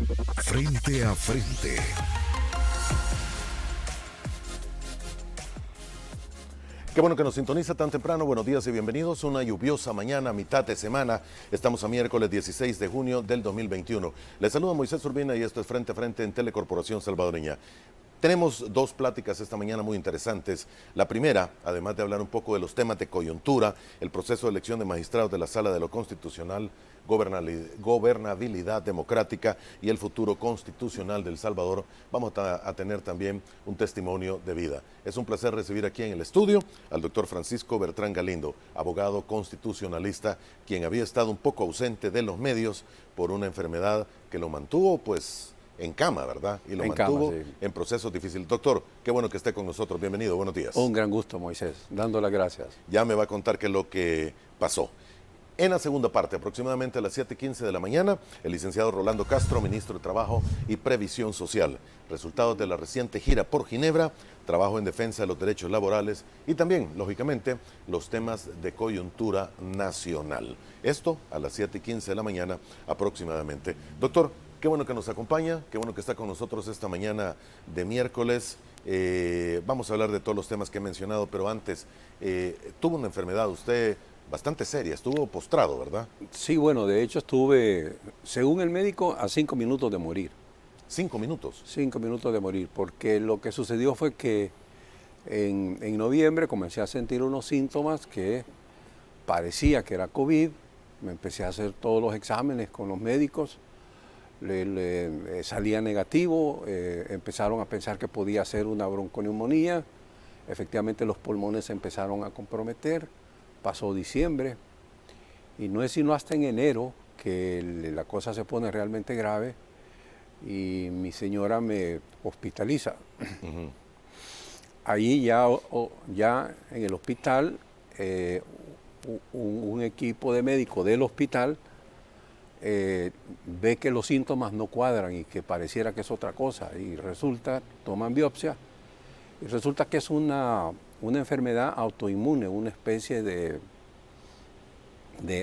Frente a frente. Qué bueno que nos sintoniza tan temprano. Buenos días y bienvenidos. Una lluviosa mañana, mitad de semana. Estamos a miércoles 16 de junio del 2021. Les saluda Moisés Urbina y esto es Frente a Frente en Telecorporación Salvadoreña. Tenemos dos pláticas esta mañana muy interesantes. La primera, además de hablar un poco de los temas de coyuntura, el proceso de elección de magistrados de la Sala de lo Constitucional, gobernabilidad democrática y el futuro constitucional de El Salvador, vamos a tener también un testimonio de vida. Es un placer recibir aquí en el estudio al doctor Francisco Bertrán Galindo, abogado constitucionalista, quien había estado un poco ausente de los medios por una enfermedad que lo mantuvo en cama, ¿verdad? Y lo mantuvo sí, en procesos difíciles. Doctor, qué bueno que esté con nosotros. Bienvenido, buenos días. Un gran gusto, Moisés. Dando las gracias. Ya me va a contar qué es lo que pasó. En la segunda parte, aproximadamente a las 7:15 de la mañana, el licenciado Rolando Castro, ministro de Trabajo y Previsión Social. Resultados de la reciente gira por Ginebra, trabajo en defensa de los derechos laborales y también, lógicamente, los temas de coyuntura nacional. Esto a las 7:15 de la mañana aproximadamente. Doctor, qué bueno que nos acompaña, qué bueno que está con nosotros esta mañana de miércoles. Vamos a hablar de todos los temas que he mencionado, pero antes, tuvo una enfermedad usted bastante seria, estuvo postrado, ¿verdad? Sí, bueno, de hecho estuve, según el médico, a 5 minutos de morir. 5 minutos. 5 minutos de morir, porque lo que sucedió fue que en noviembre comencé a sentir unos síntomas que parecía que era COVID. Me empecé a hacer todos los exámenes con los médicos. Salía negativo, empezaron a pensar que podía ser una bronconeumonía. Efectivamente los pulmones se empezaron a comprometer. Pasó diciembre y no es sino hasta en enero que la cosa se pone realmente grave y mi señora me hospitaliza. Uh-huh. Allí ya en el hospital, un equipo de médicos del hospital ve que los síntomas no cuadran y que pareciera que es otra cosa y toman biopsia y resulta que es una enfermedad autoinmune, una especie de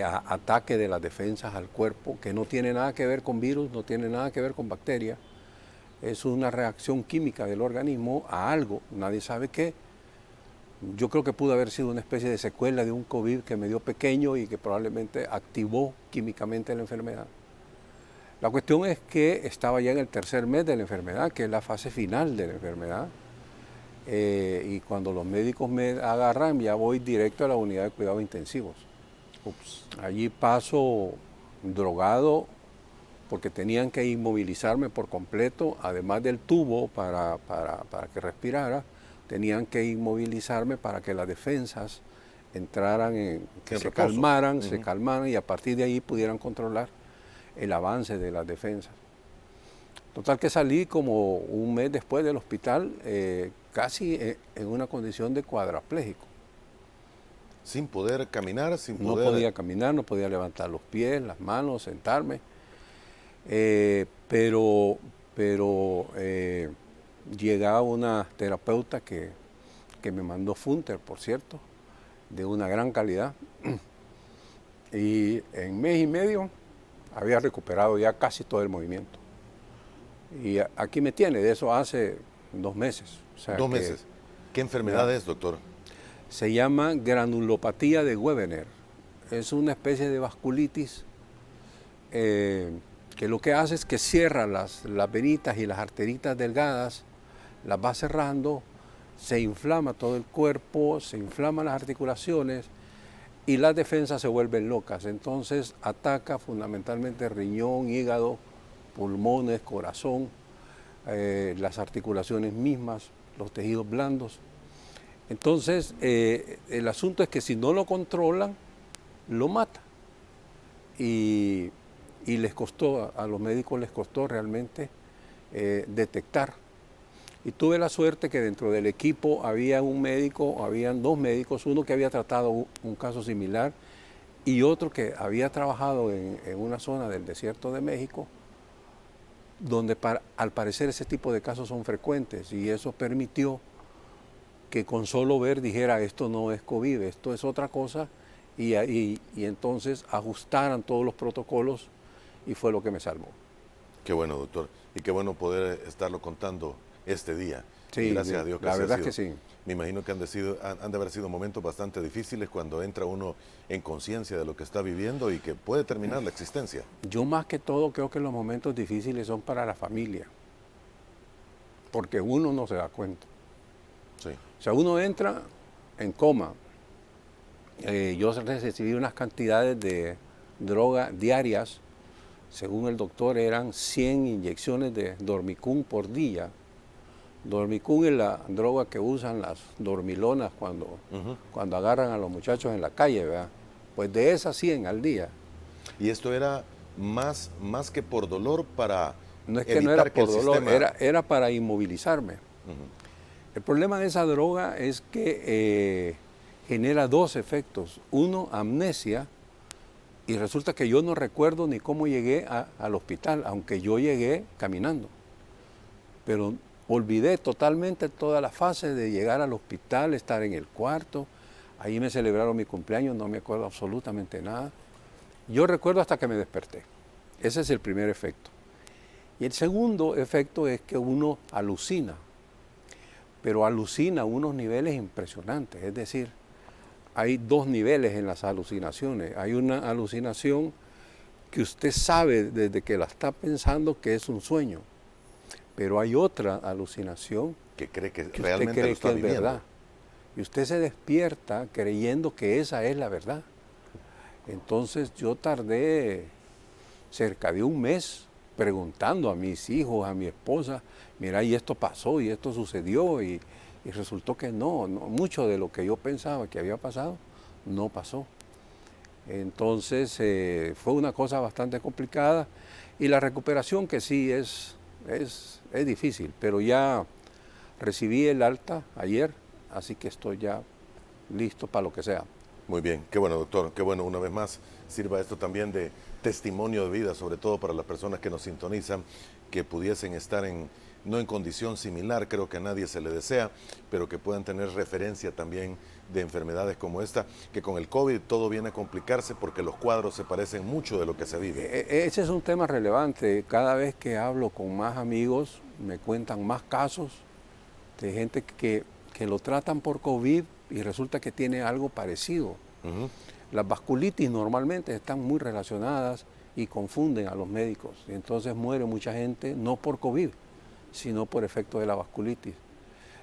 ataque de las defensas al cuerpo que no tiene nada que ver con virus, no tiene nada que ver con bacterias, es una reacción química del organismo a algo, nadie sabe qué. Yo creo que pudo haber sido una especie de secuela de un COVID que me dio pequeño y que probablemente activó químicamente la enfermedad. La cuestión es que estaba ya en el tercer mes de la enfermedad, que es la fase final de la enfermedad. Y cuando los médicos me agarran, ya voy directo a la unidad de cuidados intensivos. Ups. Allí paso drogado porque tenían que inmovilizarme por completo, además del tubo para que respirara, tenían que inmovilizarme para que las defensas entraran, se calmaran, uh-huh, se calmaran y a partir de ahí pudieran controlar el avance de las defensas. Total que salí como un mes después del hospital, casi en una condición de cuadrapléjico. Sin poder caminar, No podía caminar, no podía levantar los pies, las manos, sentarme. Pero llegaba una terapeuta que me mandó Funter, por cierto, de una gran calidad. Y en mes y medio había recuperado ya casi todo el movimiento. Y aquí me tiene, de eso hace 2 meses. O sea, 2 meses. ¿Qué enfermedad es, doctor? Se llama granulopatía de Wegener. Es una especie de vasculitis que lo que hace es que cierra las venitas y las arteritas delgadas, las va cerrando, se inflama todo el cuerpo, se inflaman las articulaciones y las defensas se vuelven locas. Entonces ataca fundamentalmente riñón, hígado, pulmones, corazón, las articulaciones mismas, los tejidos blandos. Entonces, el asunto es que si no lo controlan, lo mata. Y les costó, a los médicos les costó realmente detectar. Y tuve la suerte que dentro del equipo habían 2 médicos, uno que había tratado un caso similar y otro que había trabajado en una zona del desierto de México, donde al parecer ese tipo de casos son frecuentes y eso permitió que con solo ver dijera esto no es COVID, esto es otra cosa y entonces ajustaran todos los protocolos y fue lo que me salvó. Qué bueno, doctor. Y qué bueno poder estarlo contando este día. Sí, Y gracias a Dios que la así ha verdad es sido. que sí. Me imagino que han de haber sido momentos bastante difíciles cuando entra uno en conciencia de lo que está viviendo y que puede terminar la existencia. Yo más que todo creo que los momentos difíciles son para la familia, porque uno no se da cuenta. Sí. O sea, uno entra en coma. Yo recibí unas cantidades de droga diarias, según el doctor eran 100 inyecciones de Dormicum por día. Dormicum es la droga que usan las dormilonas cuando agarran a los muchachos en la calle, ¿verdad? Pues de esas 100 al día. Y esto era más que por dolor para No es que no era evitar que el por dolor, sistema... era para inmovilizarme. El problema de esa droga es que genera dos efectos. Uno, amnesia, y resulta que yo no recuerdo ni cómo llegué al hospital, aunque yo llegué caminando. Pero olvidé totalmente toda la fase de llegar al hospital, estar en el cuarto. Ahí me celebraron mi cumpleaños, no me acuerdo absolutamente nada. Yo recuerdo hasta que me desperté. Ese es el primer efecto. Y el segundo efecto es que uno alucina, pero alucina a unos niveles impresionantes. Es decir, hay dos niveles en las alucinaciones. Hay una alucinación que usted sabe desde que la está pensando que es un sueño, pero hay otra alucinación que cree que que realmente usted cree lo está que es viviendo. verdad. Y usted se despierta creyendo que esa es la verdad. Entonces yo tardé cerca de un mes preguntando a mis hijos, a mi esposa, mira, y esto pasó, y esto sucedió, y resultó que no, mucho de lo que yo pensaba que había pasado, no pasó. Entonces fue una cosa bastante complicada, y la recuperación que sí es difícil, pero ya recibí el alta ayer, así que estoy ya listo para lo que sea. Muy bien, qué bueno, doctor, qué bueno, una vez más sirva esto también de testimonio de vida, sobre todo para las personas que nos sintonizan, que pudiesen estar no en condición similar, creo que a nadie se le desea, pero que puedan tener referencia también de enfermedades como esta, que con el COVID todo viene a complicarse porque los cuadros se parecen mucho de lo que se vive. Ese es un tema relevante. Cada vez que hablo con más amigos, me cuentan más casos de gente que lo tratan por COVID y resulta que tiene algo parecido. Las vasculitis normalmente están muy relacionadas y confunden a los médicos. Y entonces muere mucha gente, no por COVID, sino por efecto de la vasculitis.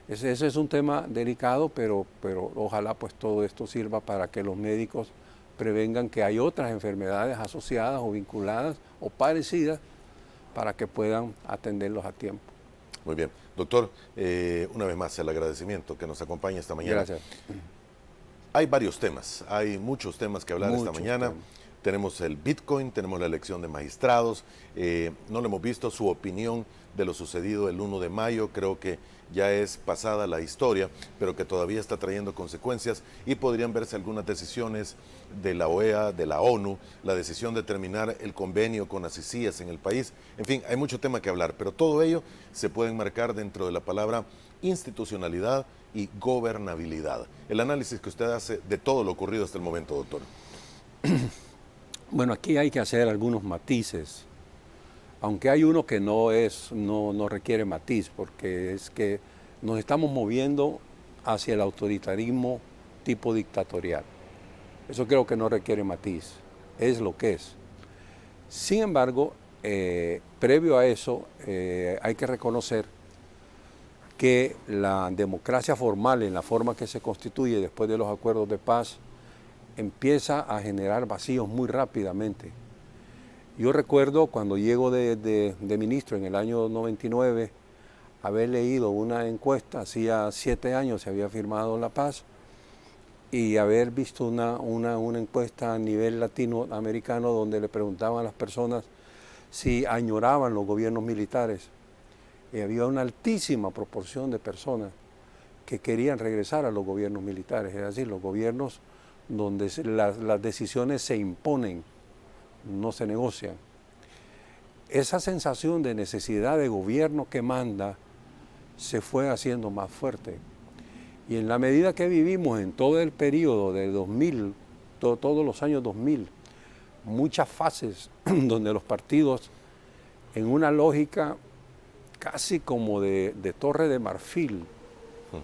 Ese es un tema delicado, pero ojalá pues todo esto sirva para que los médicos prevengan que hay otras enfermedades asociadas o vinculadas o parecidas para que puedan atenderlos a tiempo. Muy bien. Doctor, una vez más el agradecimiento que nos acompaña esta mañana. Gracias. Hay varios temas, hay muchos temas que hablar esta mañana. Tenemos el Bitcoin, tenemos la elección de magistrados, no le hemos visto su opinión de lo sucedido el 1 de mayo, creo que ya es pasada la historia, pero que todavía está trayendo consecuencias y podrían verse algunas decisiones de la OEA, de la ONU, la decisión de terminar el convenio con las ICIAS en el país. En fin, hay mucho tema que hablar, pero todo ello se puede enmarcar dentro de la palabra institucionalidad y gobernabilidad. El análisis que usted hace de todo lo ocurrido hasta el momento, doctor. Bueno, aquí hay que hacer algunos matices, aunque hay uno que no requiere matiz, porque es que nos estamos moviendo hacia el autoritarismo tipo dictatorial. Eso creo que no requiere matiz, es lo que es. Sin embargo, previo a eso, hay que reconocer que la democracia formal, en la forma que se constituye después de los acuerdos de paz, empieza a generar vacíos muy rápidamente. Yo recuerdo cuando llego de ministro en el año 99, haber leído una encuesta, hacía 7 años se había firmado la paz, y haber visto una encuesta a nivel latinoamericano donde le preguntaban a las personas si añoraban los gobiernos militares. Y había una altísima proporción de personas que querían regresar a los gobiernos militares, es decir, los gobiernos donde las decisiones se imponen, no se negocian. Esa sensación de necesidad de gobierno que manda se fue haciendo más fuerte. Y en la medida que vivimos en todo el periodo de 2000, todos los años 2000, muchas fases donde los partidos en una lógica casi como de Torre de Marfil,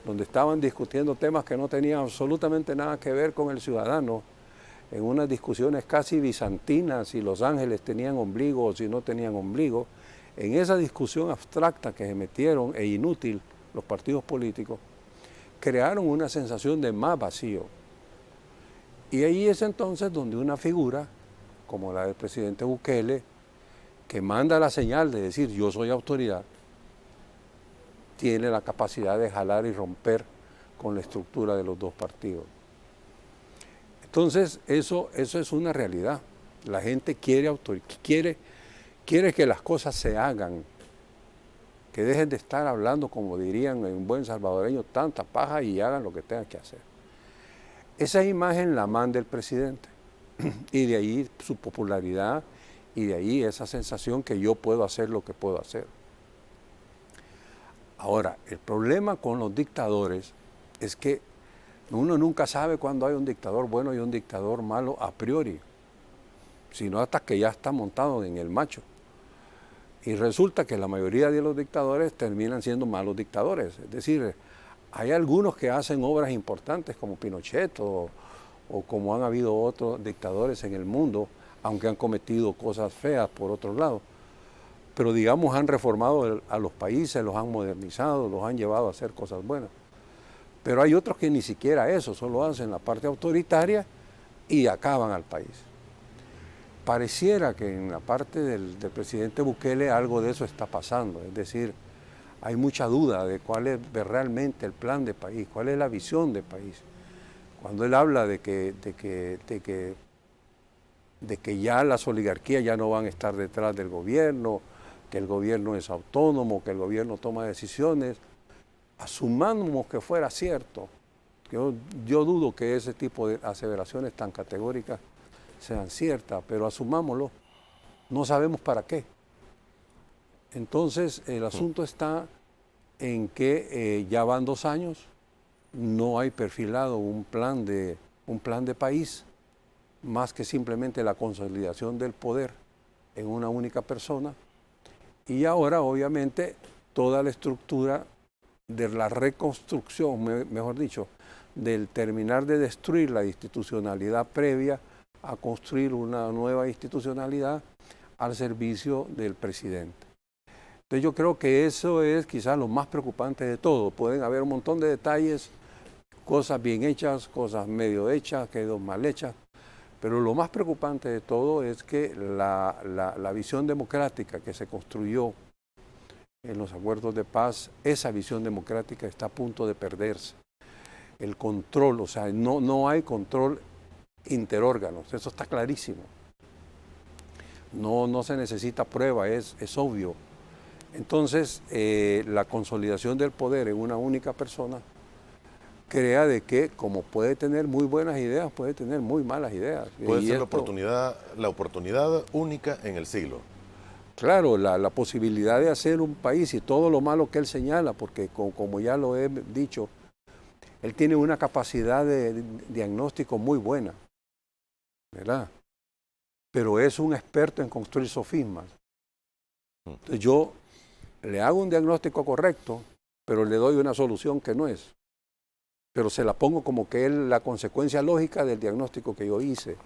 donde estaban discutiendo temas que no tenían absolutamente nada que ver con el ciudadano, en unas discusiones casi bizantinas, si Los Ángeles tenían ombligo o si no tenían ombligo. En esa discusión abstracta que se metieron e inútil los partidos políticos, crearon una sensación de más vacío. Y ahí es entonces donde una figura, como la del presidente Bukele, que manda la señal de decir yo soy autoridad, tiene la capacidad de jalar y romper con la estructura de los dos partidos. Entonces, eso es una realidad. La gente quiere que las cosas se hagan, que dejen de estar hablando, como dirían en un buen salvadoreño, tanta paja y hagan lo que tengan que hacer. Esa imagen la manda el presidente y de ahí su popularidad y de ahí esa sensación que yo puedo hacer lo que puedo hacer. Ahora, el problema con los dictadores es que uno nunca sabe cuándo hay un dictador bueno y un dictador malo a priori, sino hasta que ya está montado en el macho. Y resulta que la mayoría de los dictadores terminan siendo malos dictadores. Es decir, hay algunos que hacen obras importantes como Pinochet o como han habido otros dictadores en el mundo, aunque han cometido cosas feas por otro lado. Pero digamos han reformado a los países, los han modernizado, los han llevado a hacer cosas buenas. Pero hay otros que ni siquiera eso, solo hacen la parte autoritaria y acaban al país. Pareciera que en la parte del presidente Bukele algo de eso está pasando, es decir, hay mucha duda de cuál es realmente el plan de país, cuál es la visión de país. Cuando él habla de que ya las oligarquías ya no van a estar detrás del gobierno, que el gobierno es autónomo, que el gobierno toma decisiones, asumamos que fuera cierto. Yo dudo que ese tipo de aseveraciones tan categóricas sean ciertas, pero asumámoslo, no sabemos para qué. Entonces el asunto está en que ya van 2 años, no hay perfilado un plan de país, más que simplemente la consolidación del poder en una única persona. Y ahora, obviamente, toda la estructura de la reconstrucción, mejor dicho, del terminar de destruir la institucionalidad previa a construir una nueva institucionalidad al servicio del presidente. Entonces yo creo que eso es quizás lo más preocupante de todo. Pueden haber un montón de detalles, cosas bien hechas, cosas medio hechas, quedó mal hechas, pero lo más preocupante de todo es que la visión democrática que se construyó en los acuerdos de paz, esa visión democrática está a punto de perderse. El control, o sea, no hay control interórganos, eso está clarísimo. No se necesita prueba, es obvio. Entonces, la consolidación del poder en una única persona crea de que, como puede tener muy buenas ideas, puede tener muy malas ideas. Puede ser la oportunidad única en el siglo. Claro, la posibilidad de hacer un país y todo lo malo que él señala, porque como ya lo he dicho, él tiene una capacidad de diagnóstico muy buena, ¿verdad? Pero es un experto en construir sofismas. Entonces yo le hago un diagnóstico correcto, pero le doy una solución que no es. Pero se la pongo como que es la consecuencia lógica del diagnóstico que yo hice.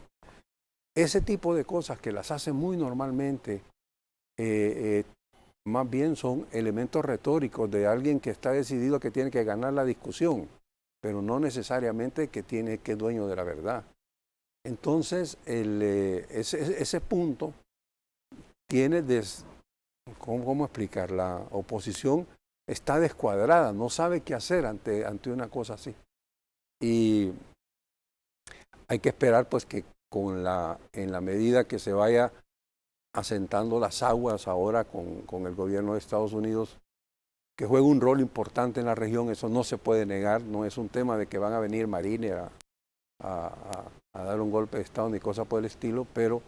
Ese tipo de cosas que las hace muy normalmente, más bien son elementos retóricos de alguien que está decidido que tiene que ganar la discusión, pero no necesariamente que es dueño de la verdad. Entonces, ese punto tiene, ¿cómo explicar? La oposición está descuadrada, no sabe qué hacer ante una cosa así. Y hay que esperar pues que en la medida que se vaya asentando las aguas ahora con el gobierno de Estados Unidos, que juega un rol importante en la región, eso no se puede negar, no es un tema de que van a venir marines a dar un golpe de Estado ni cosa por el estilo, pero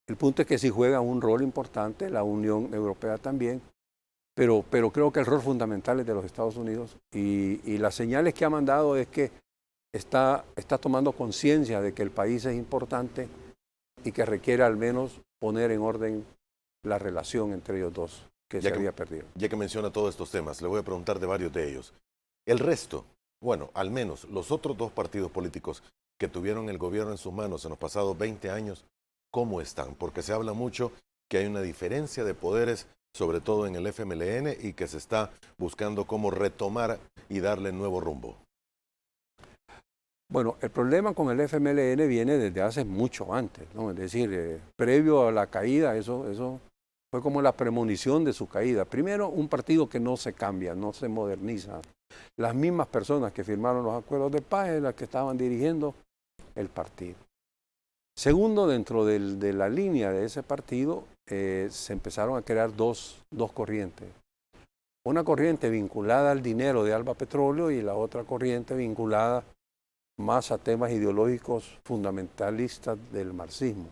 el punto es que sí juega un rol importante, la Unión Europea también, pero creo que el rol fundamental es de los Estados Unidos y las señales que ha mandado es que está tomando conciencia de que el país es importante y que requiere al menos poner en orden la relación entre ellos dos que se había perdido. Ya que menciona todos estos temas, le voy a preguntar de varios de ellos. El resto, bueno, al menos los otros dos partidos políticos que tuvieron el gobierno en sus manos en los pasados 20 años, ¿cómo están? Porque se habla mucho que hay una diferencia de poderes, sobre todo en el FMLN, y que se está buscando cómo retomar y darle nuevo rumbo. Bueno, el problema con el FMLN viene desde hace mucho antes, ¿no? Es decir, previo a la caída, eso fue como la premonición de su caída. Primero, un partido que no se cambia, no se moderniza. Las mismas personas que firmaron los acuerdos de paz eran las que estaban dirigiendo el partido. Segundo, dentro de la línea de ese partido se empezaron a crear dos corrientes. Una corriente vinculada al dinero de Alba Petróleo y la otra corriente vinculada más a temas ideológicos fundamentalistas del marxismo.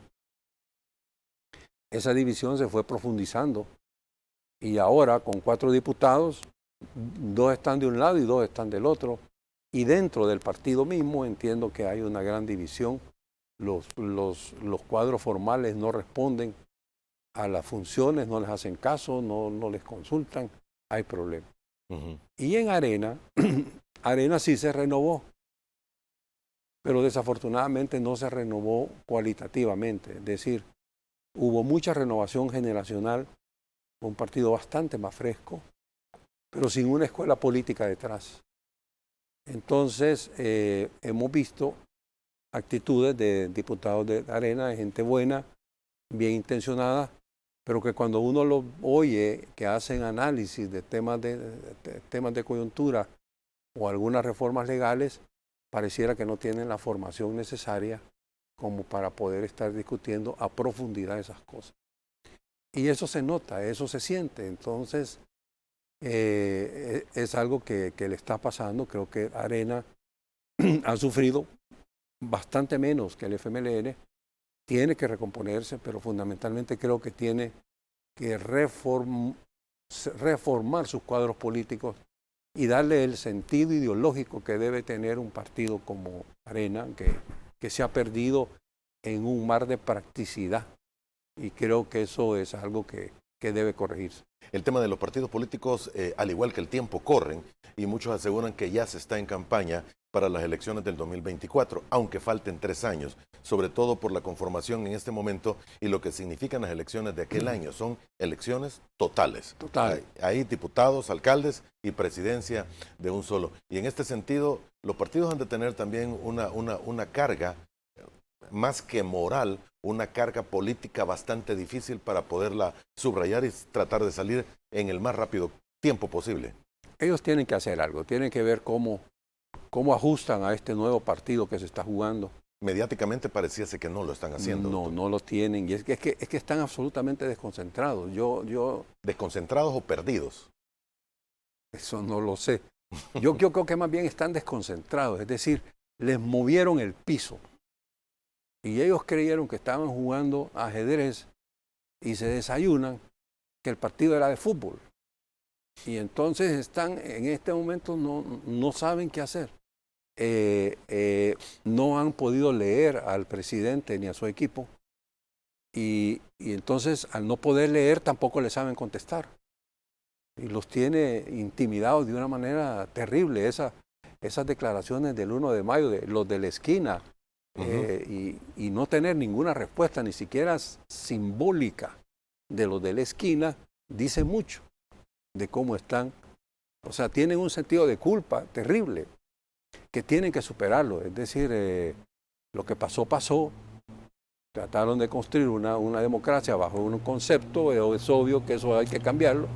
Esa división se fue profundizando y ahora con 4 diputados, 2 están de un lado y 2 están del otro, y dentro del partido mismo entiendo que hay una gran división. Los cuadros formales no responden a las funciones, no les hacen caso, no les consultan, hay problemas. Y en Arena, Arena sí se renovó, pero desafortunadamente no se renovó cualitativamente, es decir, hubo mucha renovación generacional, un partido bastante más fresco, pero sin una escuela política detrás. Entonces, hemos visto actitudes de diputados de Arena, de gente buena, bien intencionada, pero que cuando uno lo oye, que hacen análisis de temas de coyuntura o algunas reformas legales, pareciera que no tienen la formación necesaria como para poder estar discutiendo a profundidad esas cosas. Y eso se nota, eso se siente. Entonces, es algo que le está pasando. Creo que Arena ha sufrido bastante menos que el FMLN, tiene que recomponerse, pero fundamentalmente creo que tiene que reformar sus cuadros políticos y darle el sentido ideológico que debe tener un partido como Arena, que se ha perdido en un mar de practicidad. Y creo que eso es algo que debe corregirse. El tema de los partidos políticos, al igual que el tiempo, corren y muchos aseguran que ya se está en campaña para las elecciones del 2024, aunque falten 3 años, sobre todo por la conformación en este momento y lo que significan las elecciones de aquel año. Son elecciones totales. Total. Hay diputados, alcaldes y presidencia de un solo. Y en este sentido, los partidos han de tener también una carga, más que moral, una carga política bastante difícil para poderla subrayar y tratar de salir en el más rápido tiempo posible. Ellos tienen que hacer algo, tienen que ver cómo ajustan a este nuevo partido que se está jugando. Mediáticamente pareciese que no lo están haciendo. No lo tienen, y es que están absolutamente desconcentrados. ¿Desconcentrados o perdidos? Eso no lo sé. Yo creo que más bien están desconcentrados, es decir, les movieron el piso. Y ellos creyeron que estaban jugando ajedrez y se desayunan que el partido era de fútbol. Y entonces están, en este momento no saben qué hacer. No han podido leer al presidente ni a su equipo. Y entonces, al no poder leer, tampoco le saben contestar. Y los tiene intimidados de una manera terrible. Esas declaraciones del 1 de mayo, de los de la esquina, y no tener ninguna respuesta, ni siquiera simbólica, de los de la esquina, dice mucho de cómo están. O sea, tienen un sentido de culpa terrible que tienen que superarlo. Es decir, lo que pasó, pasó. Trataron de construir una democracia bajo un concepto, es obvio que eso hay que cambiarlo,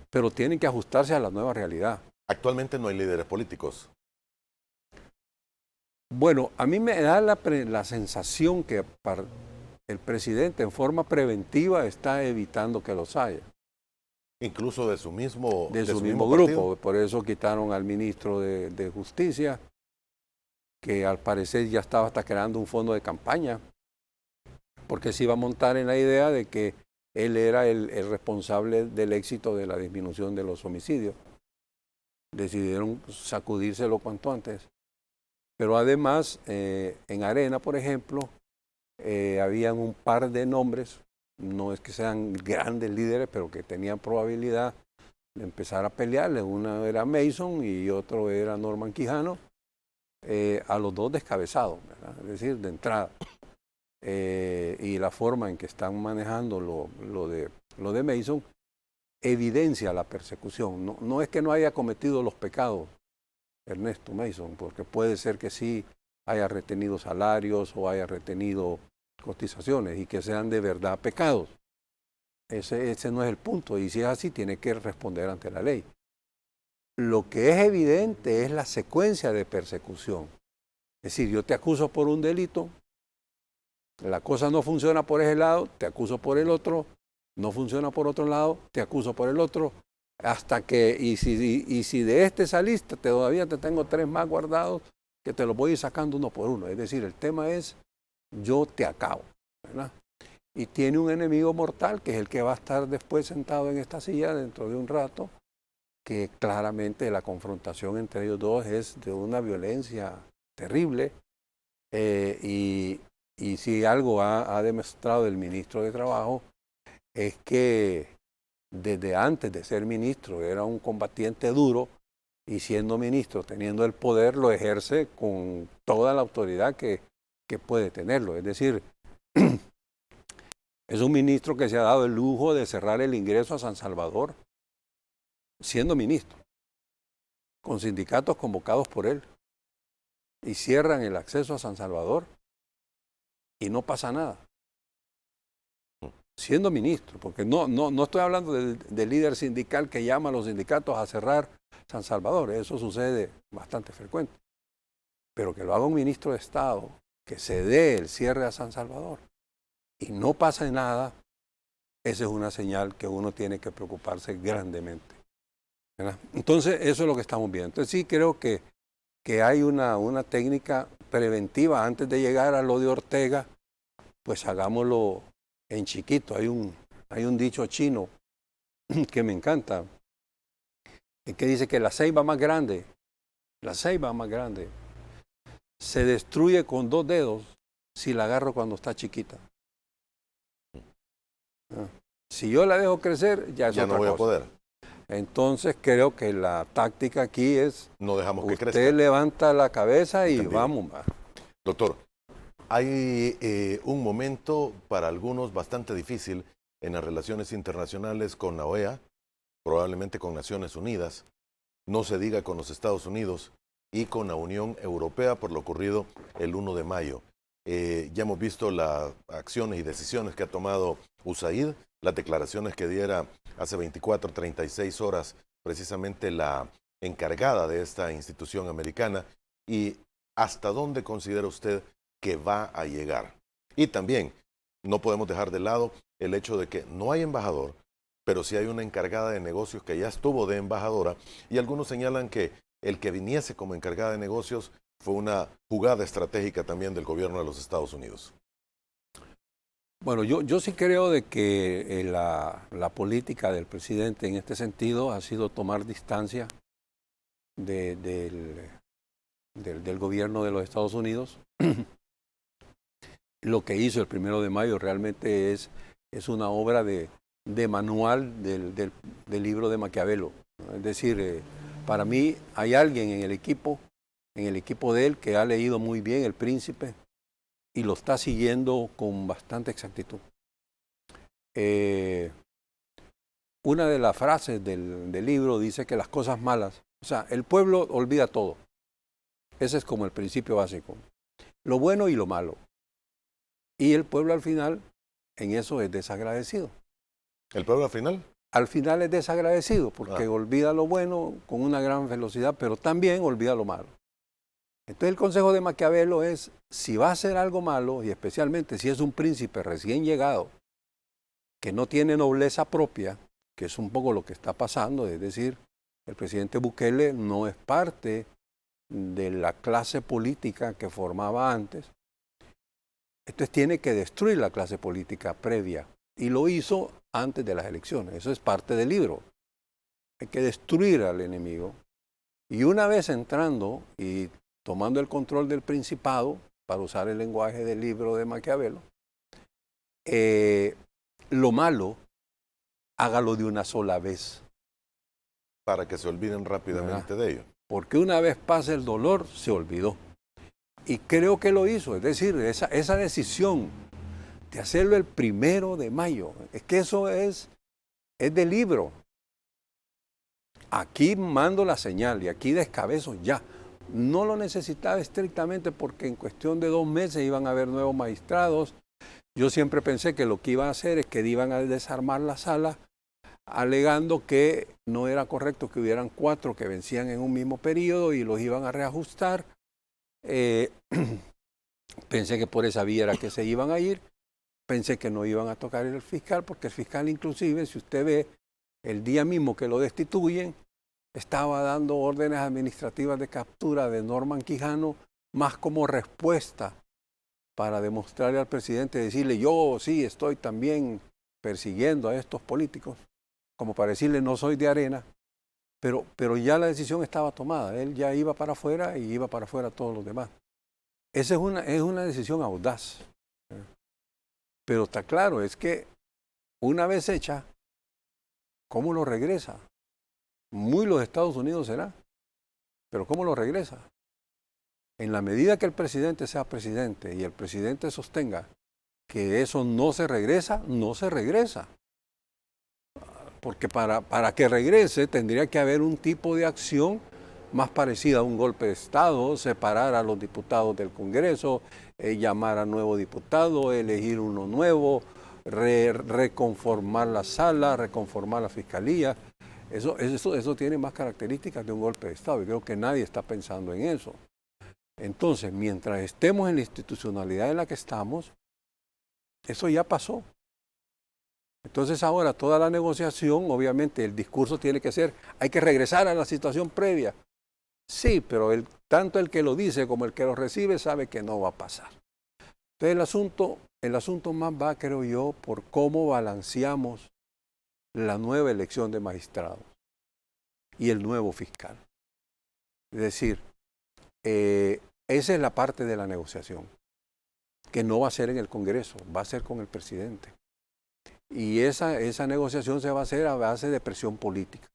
pero tienen que ajustarse a la nueva realidad. Actualmente no hay líderes políticos. Bueno, a mí me da la sensación que el presidente en forma preventiva está evitando que los haya. Incluso de su mismo grupo. Por eso quitaron al ministro de Justicia, que al parecer ya estaba hasta creando un fondo de campaña, porque se iba a montar en la idea de que él era el responsable del éxito de la disminución de los homicidios. Decidieron sacudírselo cuanto antes. Pero además, en Arena, por ejemplo, habían un par de nombres no es que sean grandes líderes, pero que tenían probabilidad de empezar a pelearle. Uno era Mason y otro era Norman Quijano, a los dos descabezados, ¿verdad? Es decir, de entrada. Y la forma en que están manejando lo de Mason evidencia la persecución. No es que no haya cometido los pecados Ernesto Mason, porque puede ser que sí haya retenido salarios o haya retenido cotizaciones y que sean de verdad pecados. Ese no es el punto, y si es así tiene que responder ante la ley. Lo que es evidente es la secuencia de persecución. Es decir, yo te acuso por un delito, la cosa no funciona por ese lado, te acuso por el otro, no funciona por otro lado, te acuso por el otro, hasta que, y si de este saliste, todavía te tengo 3 más guardados, que te los voy a ir sacando uno por uno. Es decir, el tema es, yo te acabo, ¿verdad? Y tiene un enemigo mortal, que es el que va a estar después sentado en esta silla dentro de un rato, que claramente la confrontación entre ellos dos es de una violencia terrible, y si algo ha demostrado el ministro de Trabajo es que desde antes de ser ministro era un combatiente duro, y siendo ministro, teniendo el poder, lo ejerce con toda la autoridad que puede tenerlo. Es decir, es un ministro que se ha dado el lujo de cerrar el ingreso a San Salvador, siendo ministro, con sindicatos convocados por él, y cierran el acceso a San Salvador y no pasa nada. Siendo ministro, porque no estoy hablando del líder sindical que llama a los sindicatos a cerrar San Salvador, eso sucede bastante frecuente, pero que lo haga un ministro de Estado, que se dé el cierre a San Salvador y no pase nada, esa es una señal que uno tiene que preocuparse grandemente, ¿verdad? Entonces, eso es lo que estamos viendo. Entonces, sí creo que hay una técnica preventiva antes de llegar a lo de Ortega, pues hagámoslo en chiquito. Hay un dicho chino que me encanta, que dice que la ceiba más grande se destruye con 2 dedos si la agarro cuando está chiquita. Si yo la dejo crecer, ya es otra cosa. Ya no voy a poder. Entonces creo que la táctica aquí es, no dejamos que crezca. Usted levanta la cabeza y Entendido. vamos. Doctor, hay un momento para algunos bastante difícil en las relaciones internacionales con la OEA, probablemente con Naciones Unidas, no se diga con los Estados Unidos y con la Unión Europea por lo ocurrido el 1 de mayo. Ya hemos visto las acciones y decisiones que ha tomado USAID, las declaraciones que diera hace 24, 36 horas precisamente la encargada de esta institución americana, y hasta dónde considera usted que va a llegar. Y también no podemos dejar de lado el hecho de que no hay embajador, pero sí hay una encargada de negocios que ya estuvo de embajadora, y algunos señalan que el que viniese como encargada de negocios fue una jugada estratégica también del gobierno de los Estados Unidos. Bueno, yo sí creo de que la política del presidente en este sentido ha sido tomar distancia del gobierno de los Estados Unidos. Lo que hizo el 1 de mayo realmente es una obra de manual del libro de Maquiavelo. Es decir, para mí hay alguien en el equipo de él que ha leído muy bien El Príncipe y lo está siguiendo con bastante exactitud. Una de las frases del libro dice que las cosas malas, o sea, el pueblo olvida todo. Ese es como el principio básico. Lo bueno y lo malo. Y el pueblo al final en eso es desagradecido. ¿El pueblo al final? Al final es desagradecido porque olvida lo bueno con una gran velocidad, pero también olvida lo malo. Entonces el consejo de Maquiavelo es, si va a hacer algo malo, y especialmente si es un príncipe recién llegado, que no tiene nobleza propia, que es un poco lo que está pasando, es decir, el presidente Bukele no es parte de la clase política que formaba antes, entonces tiene que destruir la clase política previa, y lo hizo antes de las elecciones. Eso es parte del libro. Hay que destruir al enemigo, y una vez entrando y tomando el control del principado, para usar el lenguaje del libro de Maquiavelo, lo malo, hágalo de una sola vez. Para que se olviden rápidamente de ello. Porque una vez pasa el dolor, se olvidó. Y creo que lo hizo, es decir, esa decisión de hacerlo el 1 de mayo, es que eso es de libro. Aquí mando la señal y aquí descabezo ya. No lo necesitaba estrictamente porque en cuestión de 2 meses iban a haber nuevos magistrados. Yo siempre pensé que lo que iban a hacer es que iban a desarmar la sala, alegando que no era correcto que hubieran 4 que vencían en un mismo periodo y los iban a reajustar. Pensé que por esa vía era que se iban a ir. Pensé que no iban a tocar el fiscal, porque el fiscal inclusive, si usted ve, el día mismo que lo destituyen, estaba dando órdenes administrativas de captura de Norman Quijano, más como respuesta para demostrarle al presidente, decirle, yo sí estoy también persiguiendo a estos políticos, como para decirle, no soy de arena, pero ya la decisión estaba tomada, él ya iba para afuera y iba para afuera todos los demás. Esa es una decisión audaz. Pero está claro, es que una vez hecha, ¿cómo lo regresa? Muy los Estados Unidos será, pero ¿cómo lo regresa? En la medida que el presidente sea presidente y el presidente sostenga que eso no se regresa, no se regresa. Porque para que regrese tendría que haber un tipo de acción más parecida a un golpe de Estado, separar a los diputados del Congreso, llamar a nuevo diputado, elegir uno nuevo, reconformar la sala, reconformar la fiscalía. Eso tiene más características de un golpe de Estado y creo que nadie está pensando en eso. Entonces, mientras estemos en la institucionalidad en la que estamos, eso ya pasó. Entonces ahora toda la negociación, obviamente el discurso tiene que ser, hay que regresar a la situación previa. Sí, pero tanto el que lo dice como el que lo recibe sabe que no va a pasar. Entonces el asunto más va, creo yo, por cómo balanceamos la nueva elección de magistrados y el nuevo fiscal. Es decir, esa es la parte de la negociación, que no va a ser en el Congreso, va a ser con el presidente. Y esa negociación se va a hacer a base de presión política.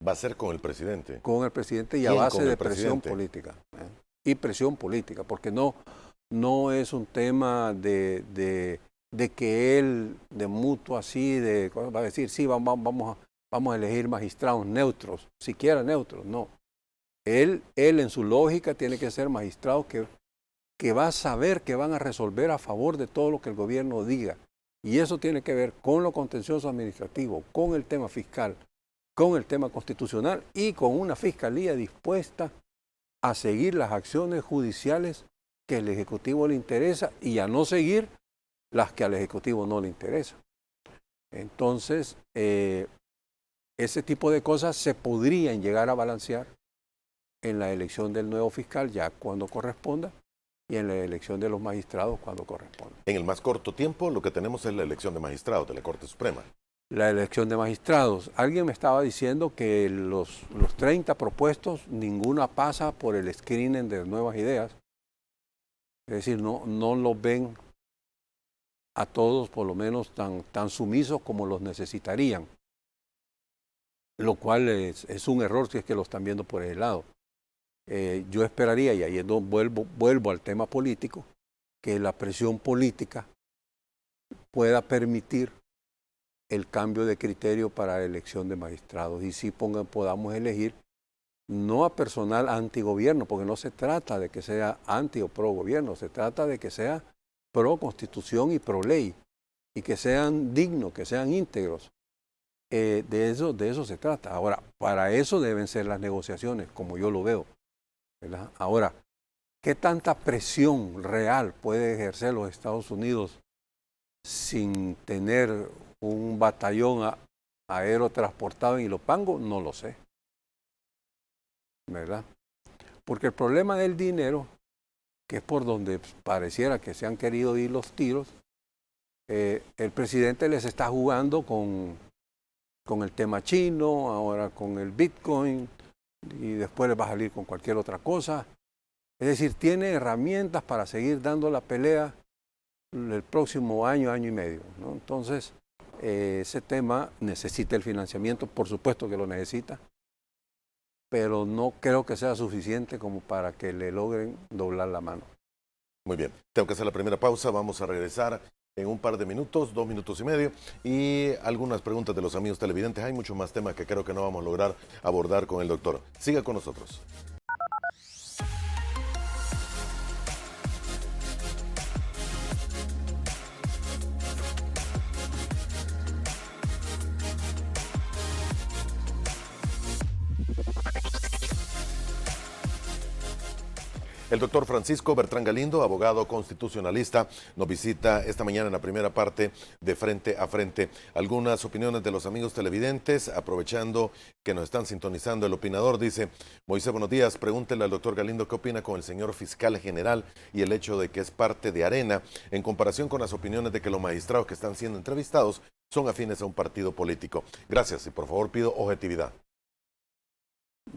Va a ser con el presidente. Con el presidente y a base de presión política. Y presión política, porque no es un tema de que él, de mutuo así, va a decir, sí, vamos a elegir magistrados neutros, siquiera neutros, no. Él en su lógica tiene que ser magistrado que va a saber que van a resolver a favor de todo lo que el gobierno diga. Y eso tiene que ver con lo contencioso administrativo, con el tema fiscal, con el tema constitucional y con una fiscalía dispuesta a seguir las acciones judiciales que al Ejecutivo le interesa y a no seguir las que al Ejecutivo no le interesan. Entonces, ese tipo de cosas se podrían llegar a balancear en la elección del nuevo fiscal ya cuando corresponda y en la elección de los magistrados cuando corresponda. En el más corto tiempo lo que tenemos es la elección de magistrados de la Corte Suprema. La elección de magistrados. Alguien me estaba diciendo que los 30 propuestos, ninguna pasa por el screening de nuevas ideas. Es decir, no los ven a todos por lo menos tan sumisos como los necesitarían. Lo cual es un error si es que lo están viendo por ese lado. Yo esperaría, y ahí vuelvo al tema político, que la presión política pueda permitir el cambio de criterio para la elección de magistrados y si podamos elegir no a personal antigobierno, porque no se trata de que sea anti o pro gobierno, se trata de que sea pro constitución y pro ley y que sean dignos, que sean íntegros. De eso se trata. Ahora, para eso deben ser las negociaciones, como yo lo veo, ¿verdad? Ahora, ¿qué tanta presión real puede ejercer los Estados Unidos sin tener un batallón aerotransportado en Ilopango? No lo sé, ¿verdad? Porque el problema del dinero, que es por donde pareciera que se han querido ir los tiros, el presidente les está jugando con el tema chino, ahora con el Bitcoin, y después les va a salir con cualquier otra cosa. Es decir, tiene herramientas para seguir dando la pelea el próximo año, año y medio, ¿no? Entonces, ese tema necesita el financiamiento, por supuesto que lo necesita, pero no creo que sea suficiente como para que le logren doblar la mano. Muy bien, tengo que hacer la primera pausa, vamos a regresar en un par de minutos, 2 minutos y medio, y algunas preguntas de los amigos televidentes. Hay mucho más temas que creo que no vamos a lograr abordar con el doctor. Siga con nosotros. El doctor Francisco Bertrán Galindo, abogado constitucionalista, nos visita esta mañana en la primera parte de Frente a Frente. Algunas opiniones de los amigos televidentes, aprovechando que nos están sintonizando. El opinador dice: Moisés, buenos días, pregúntele al doctor Galindo qué opina con el señor fiscal general y el hecho de que es parte de Arena, en comparación con las opiniones de que los magistrados que están siendo entrevistados son afines a un partido político. Gracias y por favor pido objetividad.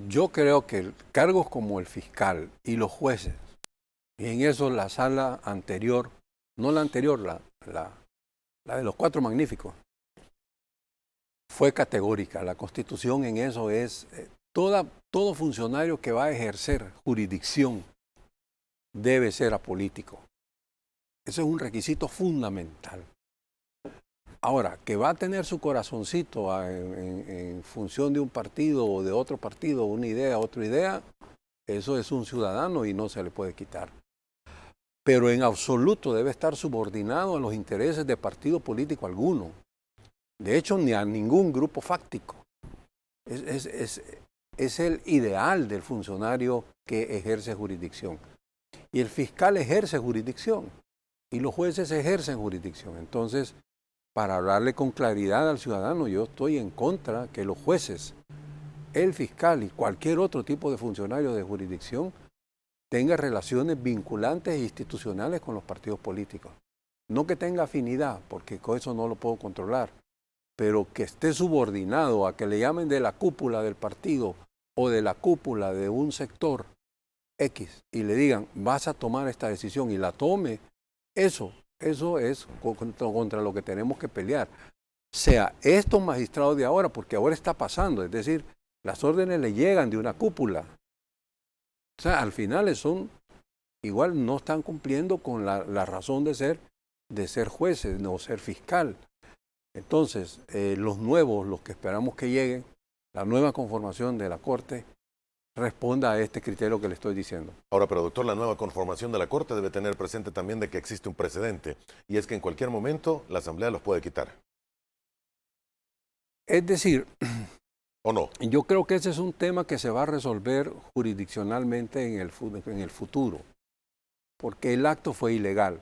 Yo creo que cargos como el fiscal y los jueces, y en eso la sala anterior, no la anterior, la de los Cuatro Magníficos, fue categórica. La Constitución en eso es, todo funcionario que va a ejercer jurisdicción debe ser apolítico. Ese es un requisito fundamental. Ahora, que va a tener su corazoncito en función de un partido o de otro partido, una idea, otra idea, eso es un ciudadano y no se le puede quitar. Pero en absoluto debe estar subordinado a los intereses de partido político alguno. De hecho, ni a ningún grupo fáctico. Es el ideal del funcionario que ejerce jurisdicción. Y el fiscal ejerce jurisdicción y los jueces ejercen jurisdicción. Entonces, para hablarle con claridad al ciudadano, yo estoy en contra que los jueces, el fiscal y cualquier otro tipo de funcionario de jurisdicción tenga relaciones vinculantes e institucionales con los partidos políticos. No que tenga afinidad, porque con eso no lo puedo controlar, pero que esté subordinado a que le llamen de la cúpula del partido o de la cúpula de un sector X y le digan, vas a tomar esta decisión y la tome, eso es contra lo que tenemos que pelear. Sea estos magistrados de ahora, porque ahora está pasando, es decir, las órdenes le llegan de una cúpula. O sea, al final igual no están cumpliendo con la razón de ser jueces, no ser fiscal. Entonces, los nuevos, los que esperamos que lleguen, la nueva conformación de la Corte, responda a este criterio que le estoy diciendo. Ahora, pero doctor, la nueva conformación de la Corte debe tener presente también de que existe un precedente, y es que en cualquier momento la Asamblea los puede quitar. Es decir, ¿o no? Yo creo que ese es un tema que se va a resolver jurisdiccionalmente en el futuro, porque el acto fue ilegal.